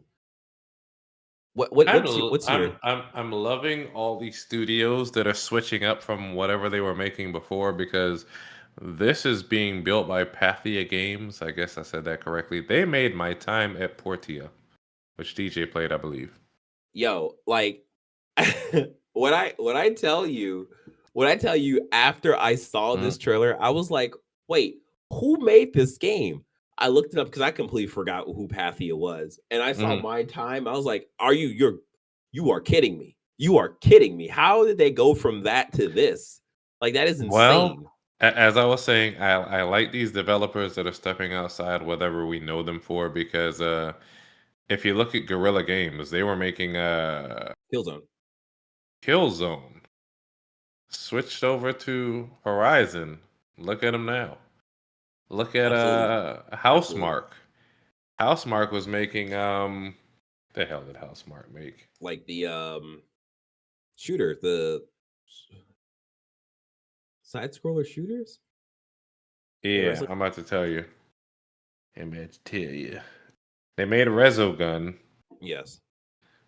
What's your I'm loving all these studios that are switching up from whatever they were making before, because this is being built by Pathia Games. I guess I said that correctly. They made My Time at Portia, which DJ played, I believe. yo, like, when I tell you after I saw Mhm. this trailer, I was like, wait, who made this game? I looked it up because I completely forgot who Pathia was. And I saw Mhm. My Time. I was like, you are kidding me. You are kidding me. How did they go from that to this? Like, that is Well, insane. as I was saying, I like these developers that are stepping outside whatever we know them for, because if you look at Guerrilla Games, they were making Killzone. Killzone. Switched over to Horizon. Look at them now. Look at Absolutely. Absolutely. Housemark. Housemark was making the hell did Housemark make? Like the shooter, the side scroller shooters? The Yeah, wrestling? I'm about to tell you. I'm about to tell you. They made Resogun. Yes.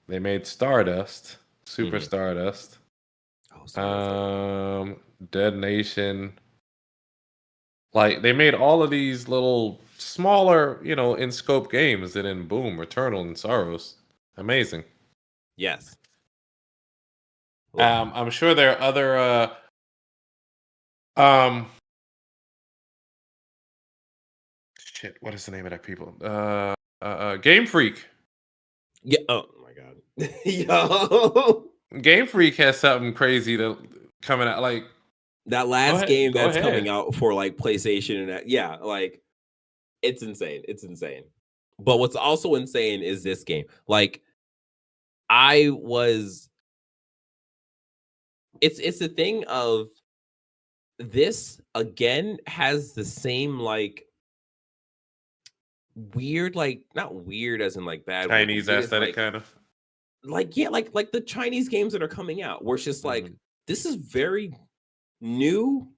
They made Stardust. Super Mhm. Stardust. Oh, Stardust. Dead Nation. Like they made all of these little smaller, in scope games, and then boom, Returnal and Sorrows. Amazing. Yes. Ugh. I'm sure there are other um shit, what is the name of that people? Game Freak. Yeah. Oh my god. Yo. Game Freak has something crazy to coming out. Like, That go last ahead, game go that's coming ahead. out for like PlayStation and that, yeah, like it's insane. It's insane. But what's also insane is this game. Like I was it's a thing of this again has the same like weird, like not weird as in like bad word, but Chinese weird is aesthetic kind of. like yeah, like the Chinese games that are coming out, where it's just like Mhm. this is very new,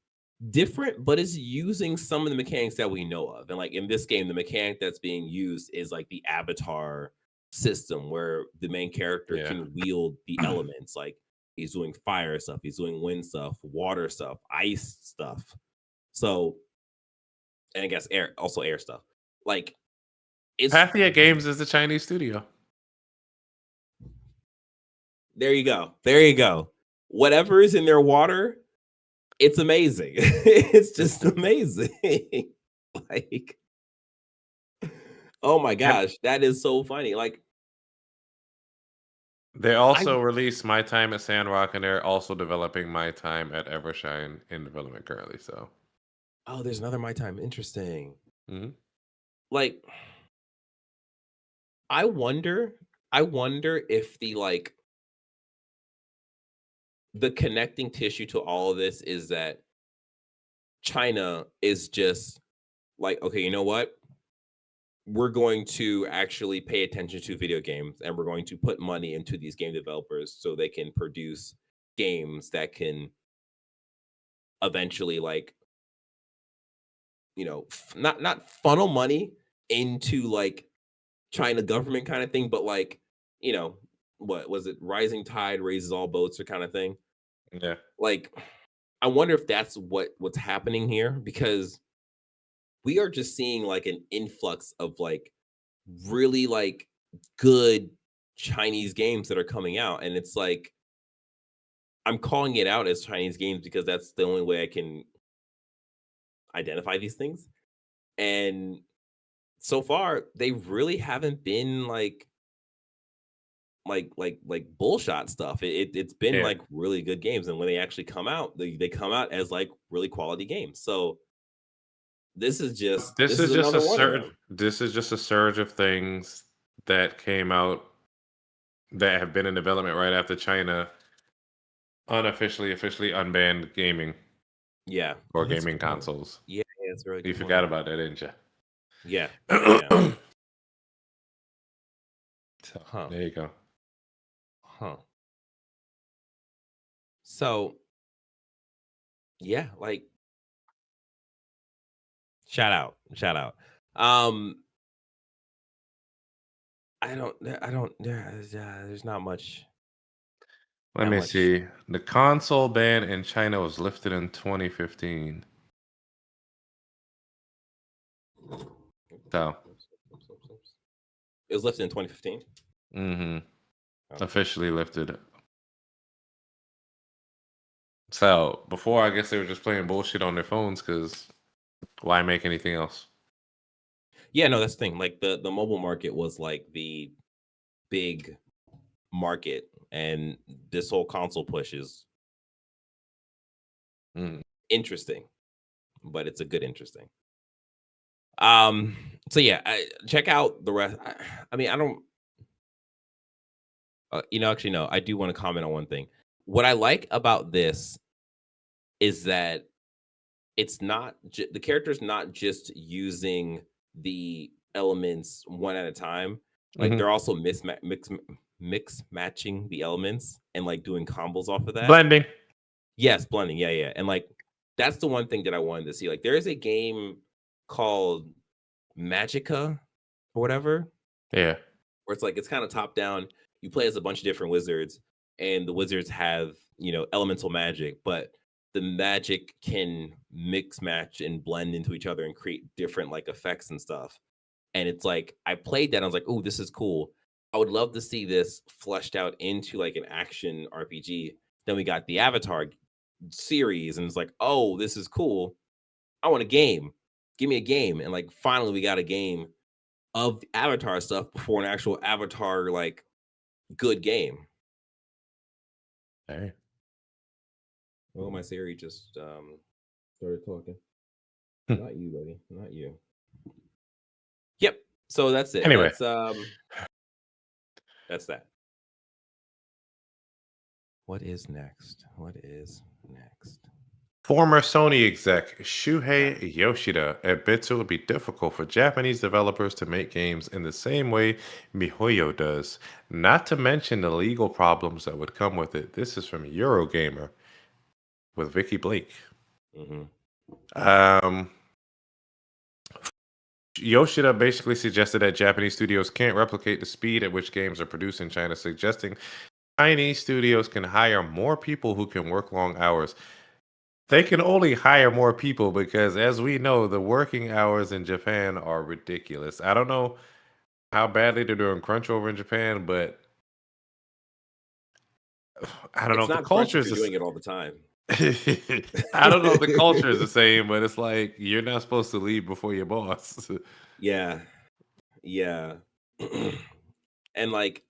different, but it's using some of the mechanics that we know of. And like in this game, the mechanic that's being used is like the avatar system where the main character Yeah. can wield the elements. Like he's doing fire stuff, he's doing wind stuff, water stuff, ice stuff. So, and I guess air, also air stuff. Like it's Pathia Games is the Chinese studio. there you go. There you go. Whatever is in their water, it's amazing. It's just amazing. Like, oh my And gosh, that is so funny. Like, they I also released My Time at Sandrock, and they're also developing My Time at Evershine in development currently. So, oh, there's another My Time. Interesting. mhm. Like, I wonder, I wonder if the connecting tissue to all of this is that China is just like, okay, you know what? We're going to actually pay attention to video games and we're going to put money into these game developers so they can produce games that can eventually like not funnel money into like China government kind of thing, but like you know what was it, rising tide raises all boats or kind of thing. Yeah. Like I wonder if that's what's happening here, because we are just seeing like an influx of like really like good Chinese games that are coming out, and it's like I'm calling it out as Chinese games because that's the only way I can identify these things. And so far, they really haven't been like bullshot stuff. It's been Yeah. like really good games, and when they actually come out, they come out as like really quality games. So This this is is just a another one of surge. them. This is just a surge of things that came out that have been in development right after China officially unbanned gaming Yeah. or Oh, that's a gaming good point. consoles. Yeah, yeah, that's a really You good forgot point. about that, didn't Yeah, yeah. you? So Huh. there you go. Huh. So yeah, like shout out, shout out. Um, I don't. There's not much, Let not me much. see. The console ban in China was lifted in 2015. So, It was lifted in 2015. hmm Oh, officially lifted. So before, I guess they were just playing bullshit on their phones because why make anything else? yeah, no, that's the thing. Like the mobile market was like the big market, and this whole console push is Mm. interesting, but it's a good interesting. Um, so yeah, check out the rest. I mean, I don't. Actually, no. I do want to comment on one thing. What I like about this is that it's not the character's not just using the elements one at a time. Like they're also mix matching the elements and like doing combos off of that. Blending. Yes, blending. Yeah, yeah. And like that's the one thing that I wanted to see. Like there is a game called Magica or whatever. Yeah. Where it's like it's kind of top down. You play as a bunch of different wizards, and the wizards have, elemental magic, but the magic can mix match and blend into each other and create different like effects and stuff. And it's like I played that, and I was like, oh, this is cool. I would love to see this fleshed out into like an action RPG. Then we got the Avatar series, and it's like, oh, this is cool. I want a game. Give me a game. And like finally we got a game of Avatar stuff before an actual Avatar like good game. Hey. Oh, my Siri just started talking. Not you, buddy. Not you. Yep. So that's it. Anyway. That's that. What is next? What is next? Former Sony exec Shuhei Yoshida admits it would be difficult for Japanese developers to make games in the same way MiHoYo does, not to mention the legal problems that would come with it. This is from Eurogamer with Vicky Blake. Yoshida basically suggested that Japanese studios can't replicate the speed at which games are produced in China, suggesting Chinese studios can hire more people who can work long hours. They can only hire more people because, as we know, the working hours in Japan are ridiculous. I don't know how badly they're doing crunch over in Japan, but I don't know if the culture is doing it all the time. I don't know if the culture is the same, but it's like you're not supposed to leave before your boss. Yeah. And like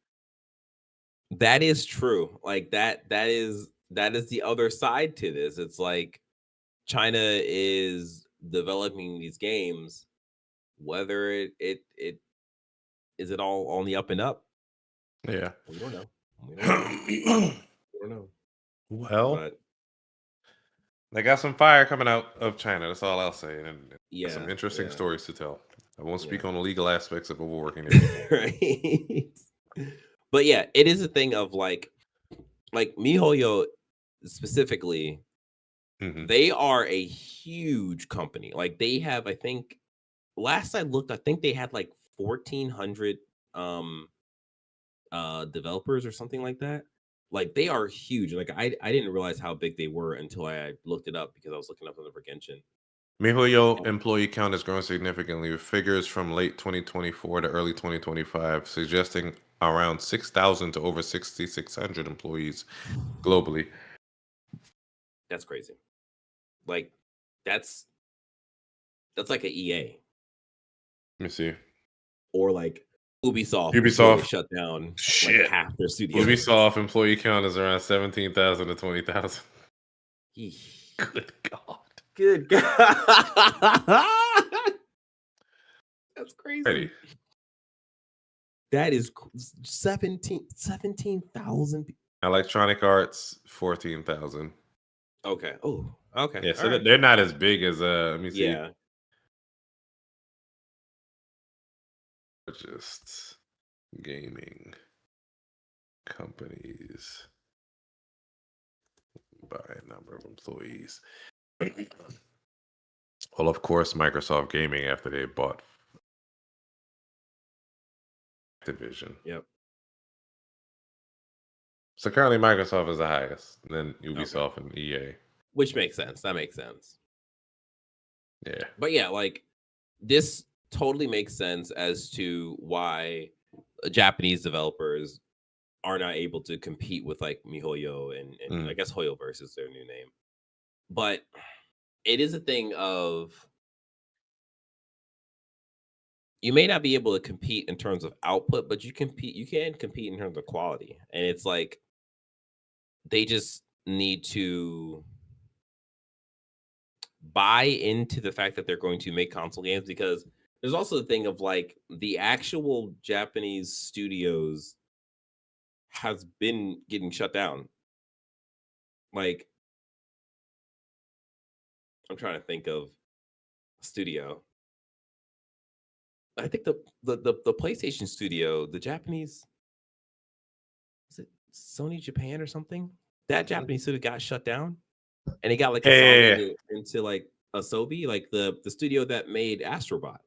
that is true. Like that is the other side to this. It's like China is developing these games, whether it is it all on the up and up. Yeah. We don't know. We don't know. Well, but they got some fire coming out of China. That's all I'll say. And some interesting stories to tell. I won't speak on the legal aspects of overworking. Right. But yeah, it is a thing of like MiHoYo specifically. They are a huge company. Like they have, I think, last I looked, I think they had like 1,400 developers or something like that. Like they are huge. Like I didn't realize how big they were until I looked it up because I was looking up on the Genshin. MiHoYo employee count has grown significantly, with figures from late 2024 to early 2025 suggesting around 6,000 to over 6,600 employees globally. That's crazy. Like that's like an EA. Let me see. Or like Ubisoft shut down like half their studios. Ubisoft employee count is around 17,000 to 20,000. Good God. Good God. That's crazy. Ready. That is 17,000. Electronic Arts, 14,000. Okay. Oh, okay. Yeah, so they're not as big as let me see. Yeah. Just gaming companies by number of employees. Well, of course, Microsoft Gaming after they bought Activision. Yep. So currently Microsoft is the highest, then Ubisoft and EA. Which makes sense. That makes sense. Yeah. But yeah, like this totally makes sense as to why Japanese developers are not able to compete with like MiHoYo and I guess HoYoverse is their new name. But it is a thing of you may not be able to compete in terms of output, but you can compete in terms of quality. And it's like they just need to buy into the fact that they're going to make console games, because there's also the thing of like the actual Japanese studios has been getting shut down. Like, I'm trying to think of a studio. I think the PlayStation studio, the Japanese, is it Sony Japan or something? That Japanese studio got shut down, and it got like Yeah, yeah, yeah. consolidated into like Asobi, like the studio that made Astrobot.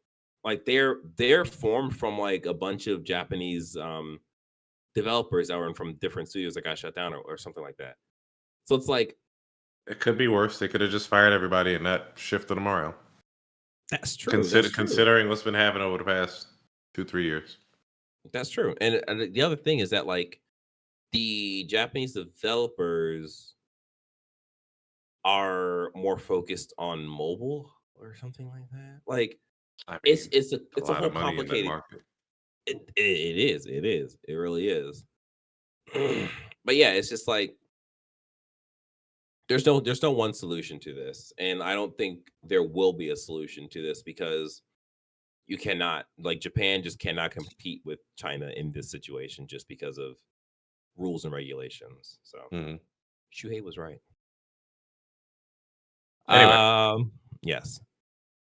Like they're formed from like a bunch of Japanese developers that were from different studios that got shut down or something like that. So it's like It could be worse. They could have just fired everybody and not shifted tomorrow. that's true. That's true. Considering what's been happening over the past 2-3 years. That's true. And the other thing is that like the Japanese developers are more focused on mobile or something like that. Like I it's mean, it's a a it's a lot whole of money in that complicated. market. It really is. But yeah, it's just like there's no one solution to this, and I don't think there will be a solution to this because you cannot, like, Japan just cannot compete with China in this situation just because of rules and regulations. So Mhm. Shuhei was right. Anyway, Yes.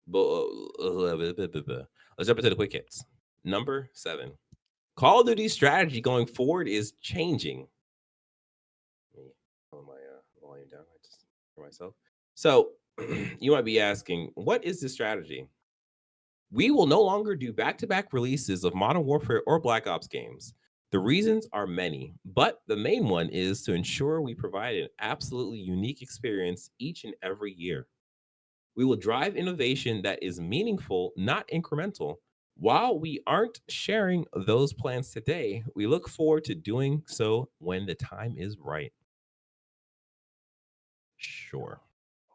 But let's jump into the quick hits. Number 7. Call of Duty strategy going forward is changing. Let me turn my volume down. I just for myself. So you might be asking, what is the strategy? We will no longer do back-to-back releases of Modern Warfare or Black Ops games. The reasons are many, but the main one is to ensure we provide an absolutely unique experience each and every year. We will drive innovation that is meaningful, not incremental. While we aren't sharing those plans today, we look forward to doing so when the time is right. Sure.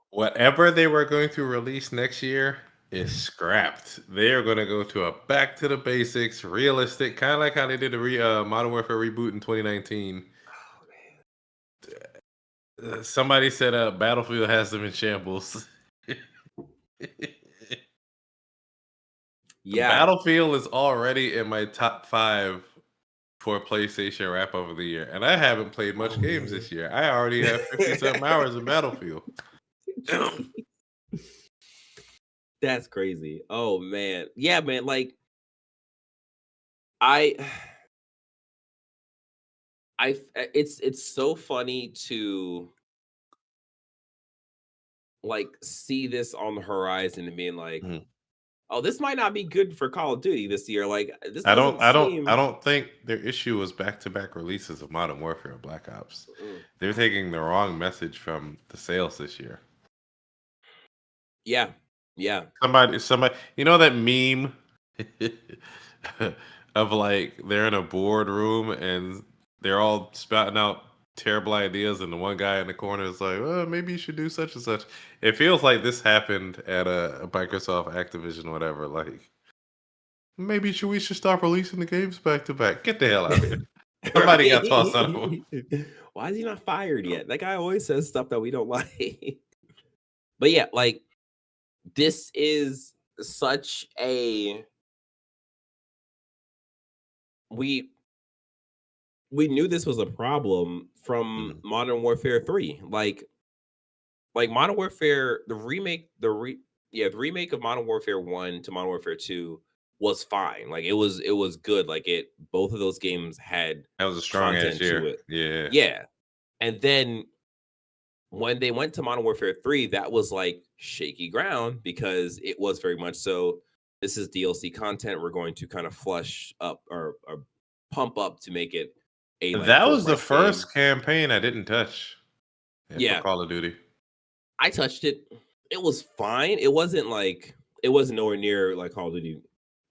whatever they were going to release next year is scrapped. They are going to go to a back to the basics, realistic, kind of like how they did the Modern Warfare reboot in 2019. Oh, man. Somebody said Battlefield has them in shambles. Yeah. Battlefield is already in my top 5 for PlayStation wrap up of the year, and I haven't played Oh, much games man. this year. I already have 50 something hours in Battlefield. That's crazy. Oh, man. Yeah, man. Like, I, it's so funny to like see this on the horizon and being like, Mhm. oh, this might not be good for Call of Duty this year. Like, this doesn't I seem. don't think their issue was back to back releases of Modern Warfare or Black Ops. Mm. They're taking the wrong message from the sales this year. Yeah, yeah. Somebody, you know that meme of like they're in a boardroom and they're all spouting out terrible ideas, and the one guy in the corner is like, "Well, maybe you should do such and such." It feels like this happened at a Microsoft, Activision, whatever. Like, maybe we should stop releasing the games back to back. Get the hell out of here. Somebody got tossed out of. Right? Why is he not fired yet? That guy always says stuff that we don't like. But yeah, like this is such a we we knew this was a problem from Mhm. Modern Warfare 3. Like Modern Warfare, the remake of Modern Warfare 1 to Modern Warfare 2 was fine. Like it was good. Like it both of those games had That was a strong ass content to year. it. Yeah. Yeah. And then when they went to Modern Warfare 3, that was like shaky ground because it was very much so this is DLC content. We're going to kind of flush up or pump up to make it a like That full was the price game. first campaign I didn't touch for Yeah, Call of Duty. I touched it. It was fine. It wasn't nowhere near like Call of Duty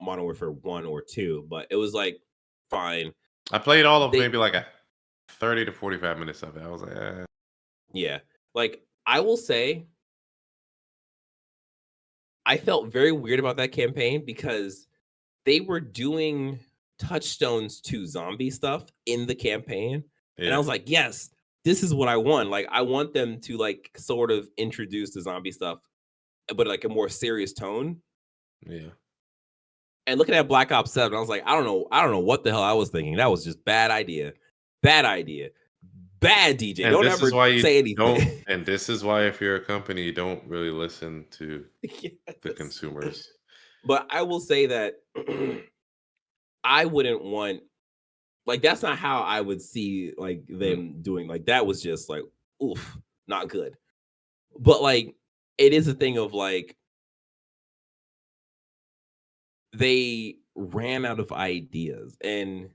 Modern Warfare 1 or 2, but it was like fine. I played all of They maybe like a 30 to 45 minutes of it. I was like, Yeah. Like I will say I felt very weird about that campaign because they were doing touchstones to zombie stuff in the campaign. And I yeah, was like, yes, this is what I want. Like, I want them to like sort of introduce the zombie stuff, but like a more serious tone. yeah. And looking at Black Ops 7, I was like, I don't know what the hell I was thinking. That was just bad idea. Bad idea. Bad DJ. And Don't this is ever why you say anything. don't. And this is why, if you're a company, you don't really listen to the Yes. consumers. But I will say that I wouldn't want, like, that's not how I would see like them doing. Like, that was just like, oof, not good. But like, it is a thing of like, they ran out of ideas. And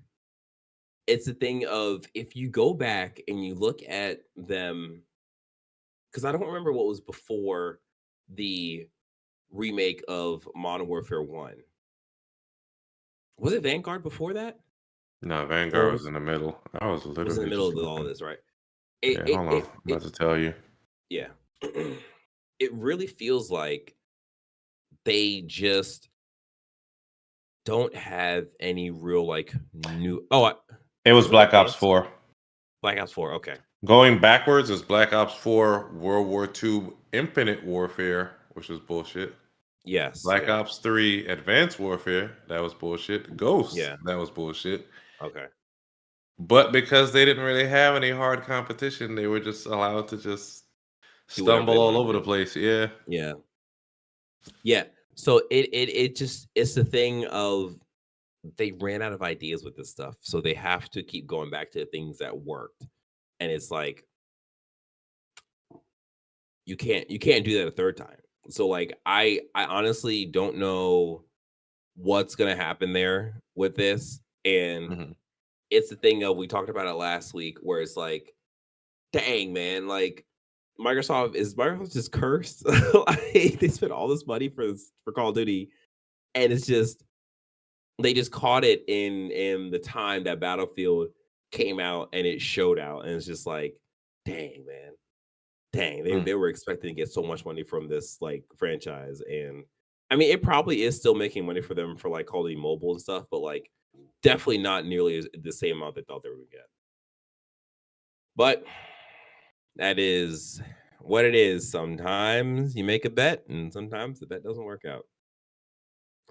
it's a thing of, if you go back and you look at them, because I don't remember what was before the remake of Modern Warfare 1. Was it Vanguard before that? No, Or Vanguard was in the middle. I was was in the literally middle just of all of looking. this, right? Yeah, hold on. I'm about to tell you. Yeah. It really feels like they just don't have any real like new. It was Was it Black Ops Advanced? 4. Black Ops 4. Okay. Going backwards is Black Ops 4, World War II, Infinite Warfare, which was bullshit. Yes. Black Yeah. Ops 3, Advanced Warfare, that was bullshit. Ghosts, Yeah. that was bullshit. Okay. But because they didn't really have any hard competition, they were just allowed to just Do whatever stumble they all wanted to over the do. place. Yeah. Yeah. Yeah. So it just, it's the thing of, they ran out of ideas with this stuff. So they have to keep going back to the things that worked. And it's like, you can't do that a third time. So like, I honestly don't know what's gonna happen there with this. And Mhm. it's the thing of, we talked about it last week, where it's like, dang man, like, Microsoft just cursed. Like, they spent all this money for Call of Duty, and it's just, they just caught it in the time that Battlefield came out and it showed out, and it's just like, dang man, dang, they Mm. they were expecting to get so much money from this like franchise. And I mean, it probably is still making money for them for like Call of Duty Mobile and stuff, but like, definitely not nearly the same amount they thought they were gonna get. But that is what it is. Sometimes you make a bet, and sometimes the bet doesn't work out.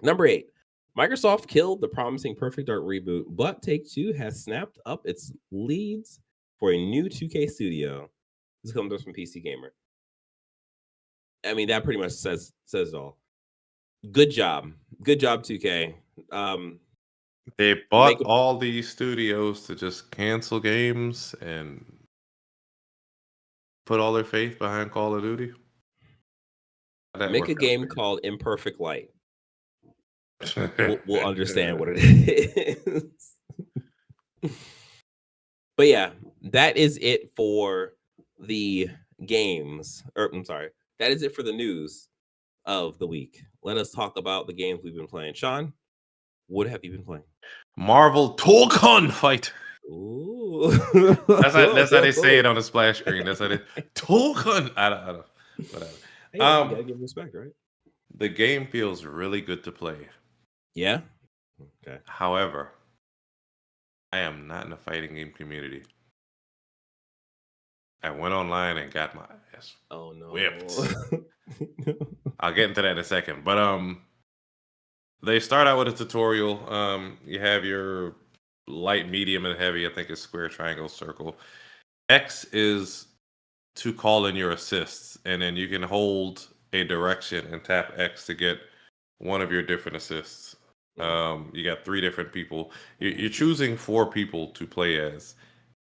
Number 8. Microsoft killed the promising Perfect Dark reboot, but Take-Two has snapped up its leads for a new 2K studio. This comes from PC Gamer. I mean, that pretty much says it all. Good job. Good job, 2K. They Make bought a all these studios to just cancel games and put all their faith behind Call of Duty. How'd that make a work out game for called Imperfect Light. you? We'll understand what it is. But yeah, that is it for the games. Or I'm sorry, that is it for the news of the week. Let us talk about the games we've been playing. Sean, what have you been playing? Marvel Tolkien fight. Ooh. That's how they say it on the splash screen. That's how they Tolkien. I don't whatever. Hey, you gotta give respect, right? The game feels really good to play. Yeah. Okay. However, I am not in the fighting game community. I went online and got my ass Oh no. whipped. I'll get into that in a second. But they start out with a tutorial. You have your light, medium, and heavy. I think it's square, triangle, circle. X is to call in your assists, and then you can hold a direction and tap X to get one of your different assists. You got 3 different people. You're choosing 4 people to play as,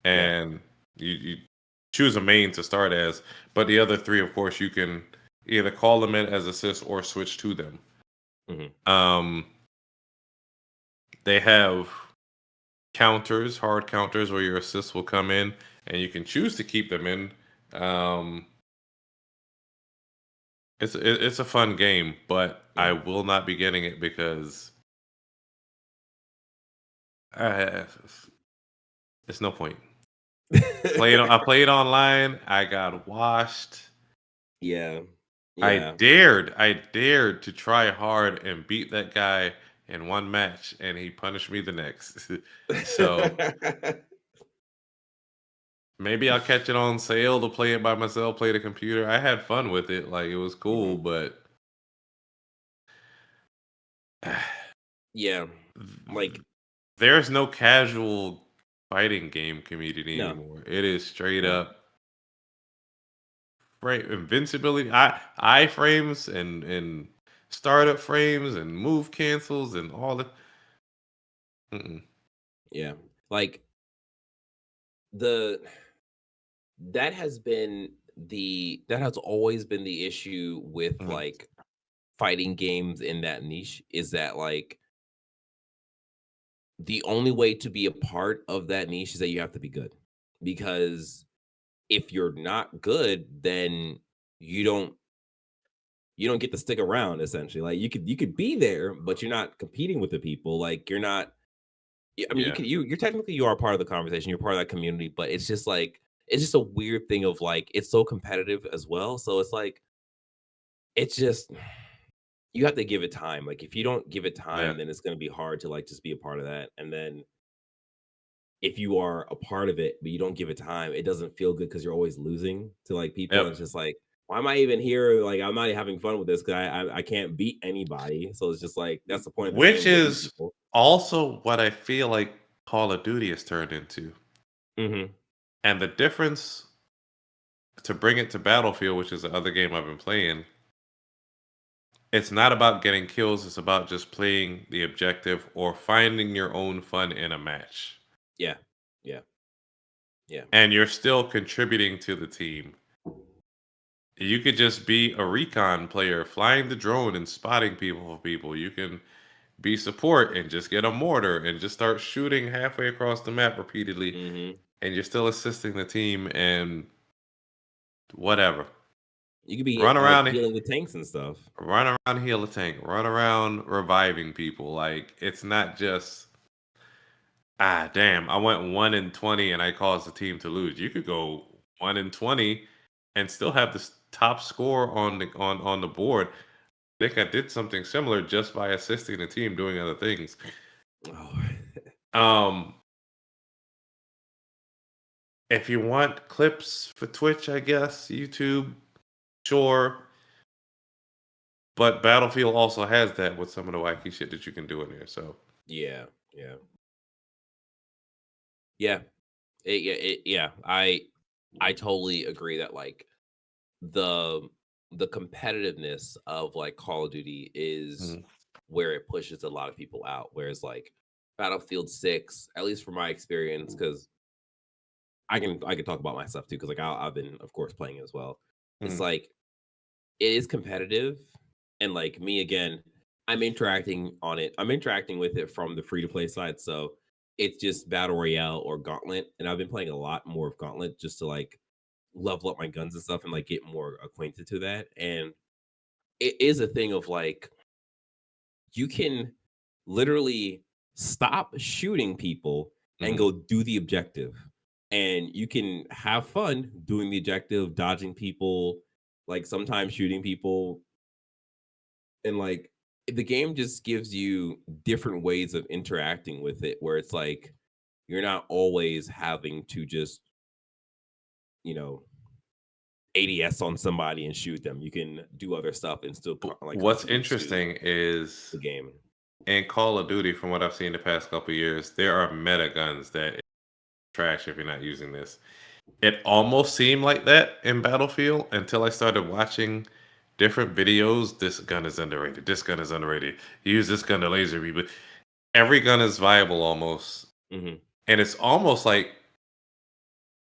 and you choose a main to start as. But the other 3, of course, you can either call them in as assists or switch to them. Mhm. They have counters, hard counters, where your assists will come in, and you can choose to keep them in. It's a fun game, but I will not be getting it because there's no point. I played online. I got washed. Yeah. I dared to try hard and beat that guy in one match, and he punished me the next. So maybe I'll catch it on sale to play it by myself, play the computer. I had fun with it, like it was cool, but Yeah. Like, there's no casual fighting game community No. anymore. It is straight No. up invincibility, iframes and startup frames and move cancels and all that. Mm-mm. Yeah. Like the that has been that has always been the issue with Mm-mm. like fighting games in that niche is that like the only way to be a part of that niche is that you have to be good. Because if you're not good, then you don't you don't get to stick around essentially. Like you could be there, but you're not competing with the people. Like you're not I mean, Yeah. you're technically you are part of the conversation. You're part of that community, but it's just like it's just a weird thing of like it's so competitive as well. So it's like it's just you have to give it time. Like if you don't give it Yeah. time, then it's going to be hard to like just be a part of that. And then if you are a part of it, but you don't give it time, it doesn't feel good because you're always losing to like people. And Yep. it's just like, why am I even here? Like I'm not having fun with this because I can't beat anybody. So it's just like that's the point of the Which game is to beat is people. also what I feel like Call of Duty has turned into. Hmm. And the difference to bring it to Battlefield, which is the other game I've been playing, it's not about getting kills, it's about just playing the objective or finding your own fun in a match. Yeah, yeah, yeah. And you're still contributing to the team. You could just be a recon player, flying the drone and spotting people for people. You can be support and just get a mortar and just start shooting halfway across the map repeatedly, Hmm. and you're still assisting the team and whatever. You could be Run like around, healing the tanks and stuff. heal a tank, run around reviving people. Like it's not just damn, I went 1-20 and I caused the team to lose. You could go 1-20 and still have the top score on the board. I think I did something similar just by assisting the team doing other things. Oh. Um, if you want clips for Twitch, I guess YouTube, sure. But Battlefield also has that with some of the wacky shit that you can do in there. So Yeah, yeah, yeah. Yeah. I totally agree that like the the competitiveness of like Call of Duty is mhm, where it pushes a lot of people out. Whereas like Battlefield 6, at least from my experience, because I can talk about my stuff too, because like I've been of course playing it as well. It's mhm, like it is competitive, and like me again, I'm interacting on it. I'm interacting with it from the free to play side, so it's just battle royale or gauntlet, and I've been playing a lot more of gauntlet just to like level up my guns and stuff and like get more acquainted to that. And it is a thing of like you can literally stop shooting people and mhm. go do the objective. And you can have fun doing the objective, dodging people, like sometimes shooting people. And like the game just gives you different ways of interacting with it where it's like you're not always having to just, you know, ADS on somebody and shoot them. You can do other stuff and still like What's contribute to interesting is the game. in Call of Duty, from what I've seen the past couple years, there are meta guns that is trash if you're not using this. It almost seemed like that in Battlefield until I started watching different videos. This gun is underrated. This gun is underrated. Use this gun to laser people. Every gun is viable almost. Hmm. And it's almost like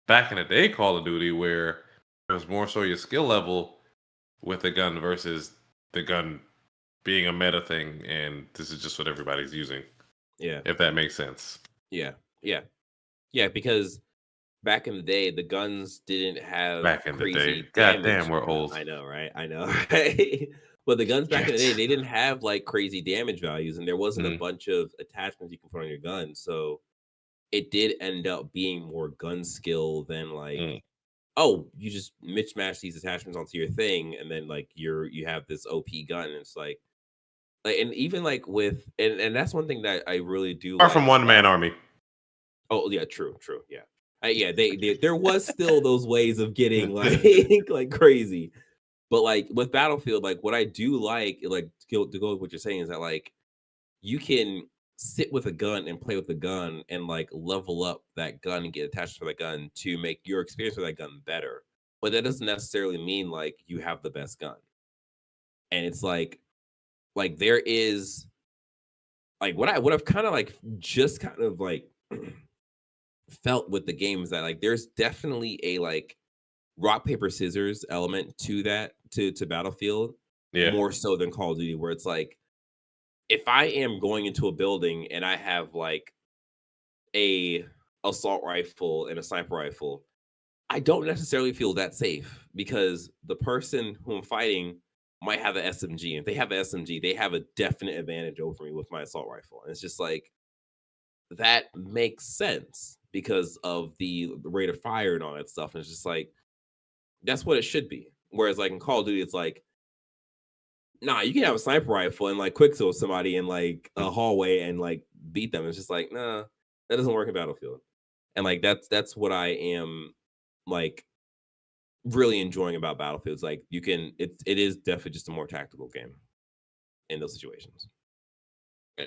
back in the day Call of Duty where it was more so your skill level with the gun versus the gun being a meta thing and this is just what everybody's using. Yeah, If that makes sense. yeah, yeah, yeah. Because back in the day, the guns didn't have Back in the day. crazy God damn, damage. we're old. I know, right? I know, right? But the guns back in the day, Shit. they didn't have like crazy damage values, and there wasn't a Mm, bunch of attachments you can put on your gun. So it did end up being more gun skill than like, mm. oh, you just mismatch these attachments onto your thing, and then like you have this OP gun. And it's like, and even like with and that's one thing that I really do Apart from like one about. man army. Oh yeah, true, true, yeah. Yeah, they there was still those ways of getting like like crazy, but like with Battlefield, like what I do like to go with what you're saying is that like you can sit with a gun and play with the gun and like level up that gun and get attached to that gun to make your experience with that gun better. But that doesn't necessarily mean like you have the best gun. And it's like there is like what I've kind of like just kind of like felt with the game is that like there's definitely a like rock paper scissors element to that to Battlefield Yeah. more so than Call of Duty, where it's like if I am going into a building and I have like a assault rifle and a sniper rifle, I don't necessarily feel that safe because the person who I'm fighting might have an SMG. If they have an SMG, they have a definite advantage over me with my assault rifle. And it's just like that makes sense because of the rate of fire and all that stuff. And it's just like that's what it should be. Whereas like in Call of Duty, it's like, nah, you can have a sniper rifle and like quicksilver somebody in like a hallway and like beat them. It's just like, nah, that doesn't work in Battlefield. And like that's what I am like really enjoying about Battlefield. It's like you can it is definitely just a more tactical game in those situations. Yeah.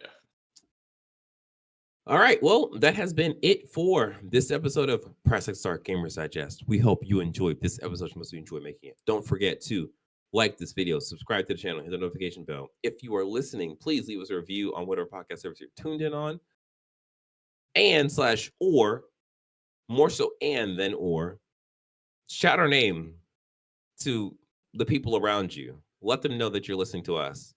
All right, well, that has been it for this episode of Press X Start Gamers Digest. We hope you enjoyed this episode. You must enjoy making it. Don't forget to like this video, subscribe to the channel, hit the notification bell. If you are listening, please leave us a review on whatever podcast service you're tuned in on. And / or more so and then or shout our name to the people around you. Let them know that you're listening to us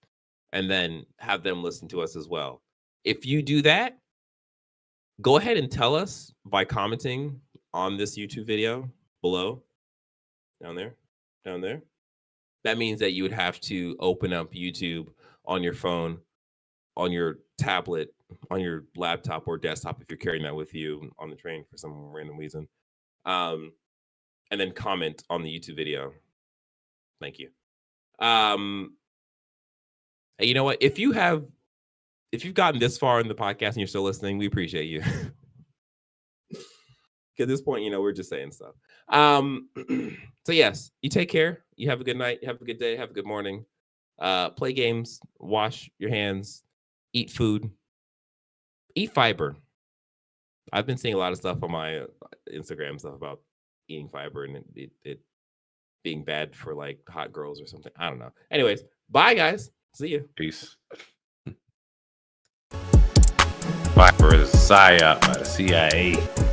and then have them listen to us as well. If you do that, go ahead and tell us by commenting on this YouTube video below. Down there. That means that you would have to open up YouTube on your phone, on your tablet, on your laptop or desktop if you're carrying that with you on the train for some random reason. And then comment on the YouTube video. Thank you. And you know what? If you've gotten this far in the podcast and you're still listening, we appreciate you. At this point, we're just saying stuff. So yes, you take care. You have a good night. Have a good day. Have a good morning. Play games. Wash your hands. Eat food. Eat fiber. I've been seeing a lot of stuff on my Instagram stuff about eating fiber and it being bad for like hot girls or something. I don't know. Anyways, bye guys. See you. Peace. Fiber is a psyop by the CIA.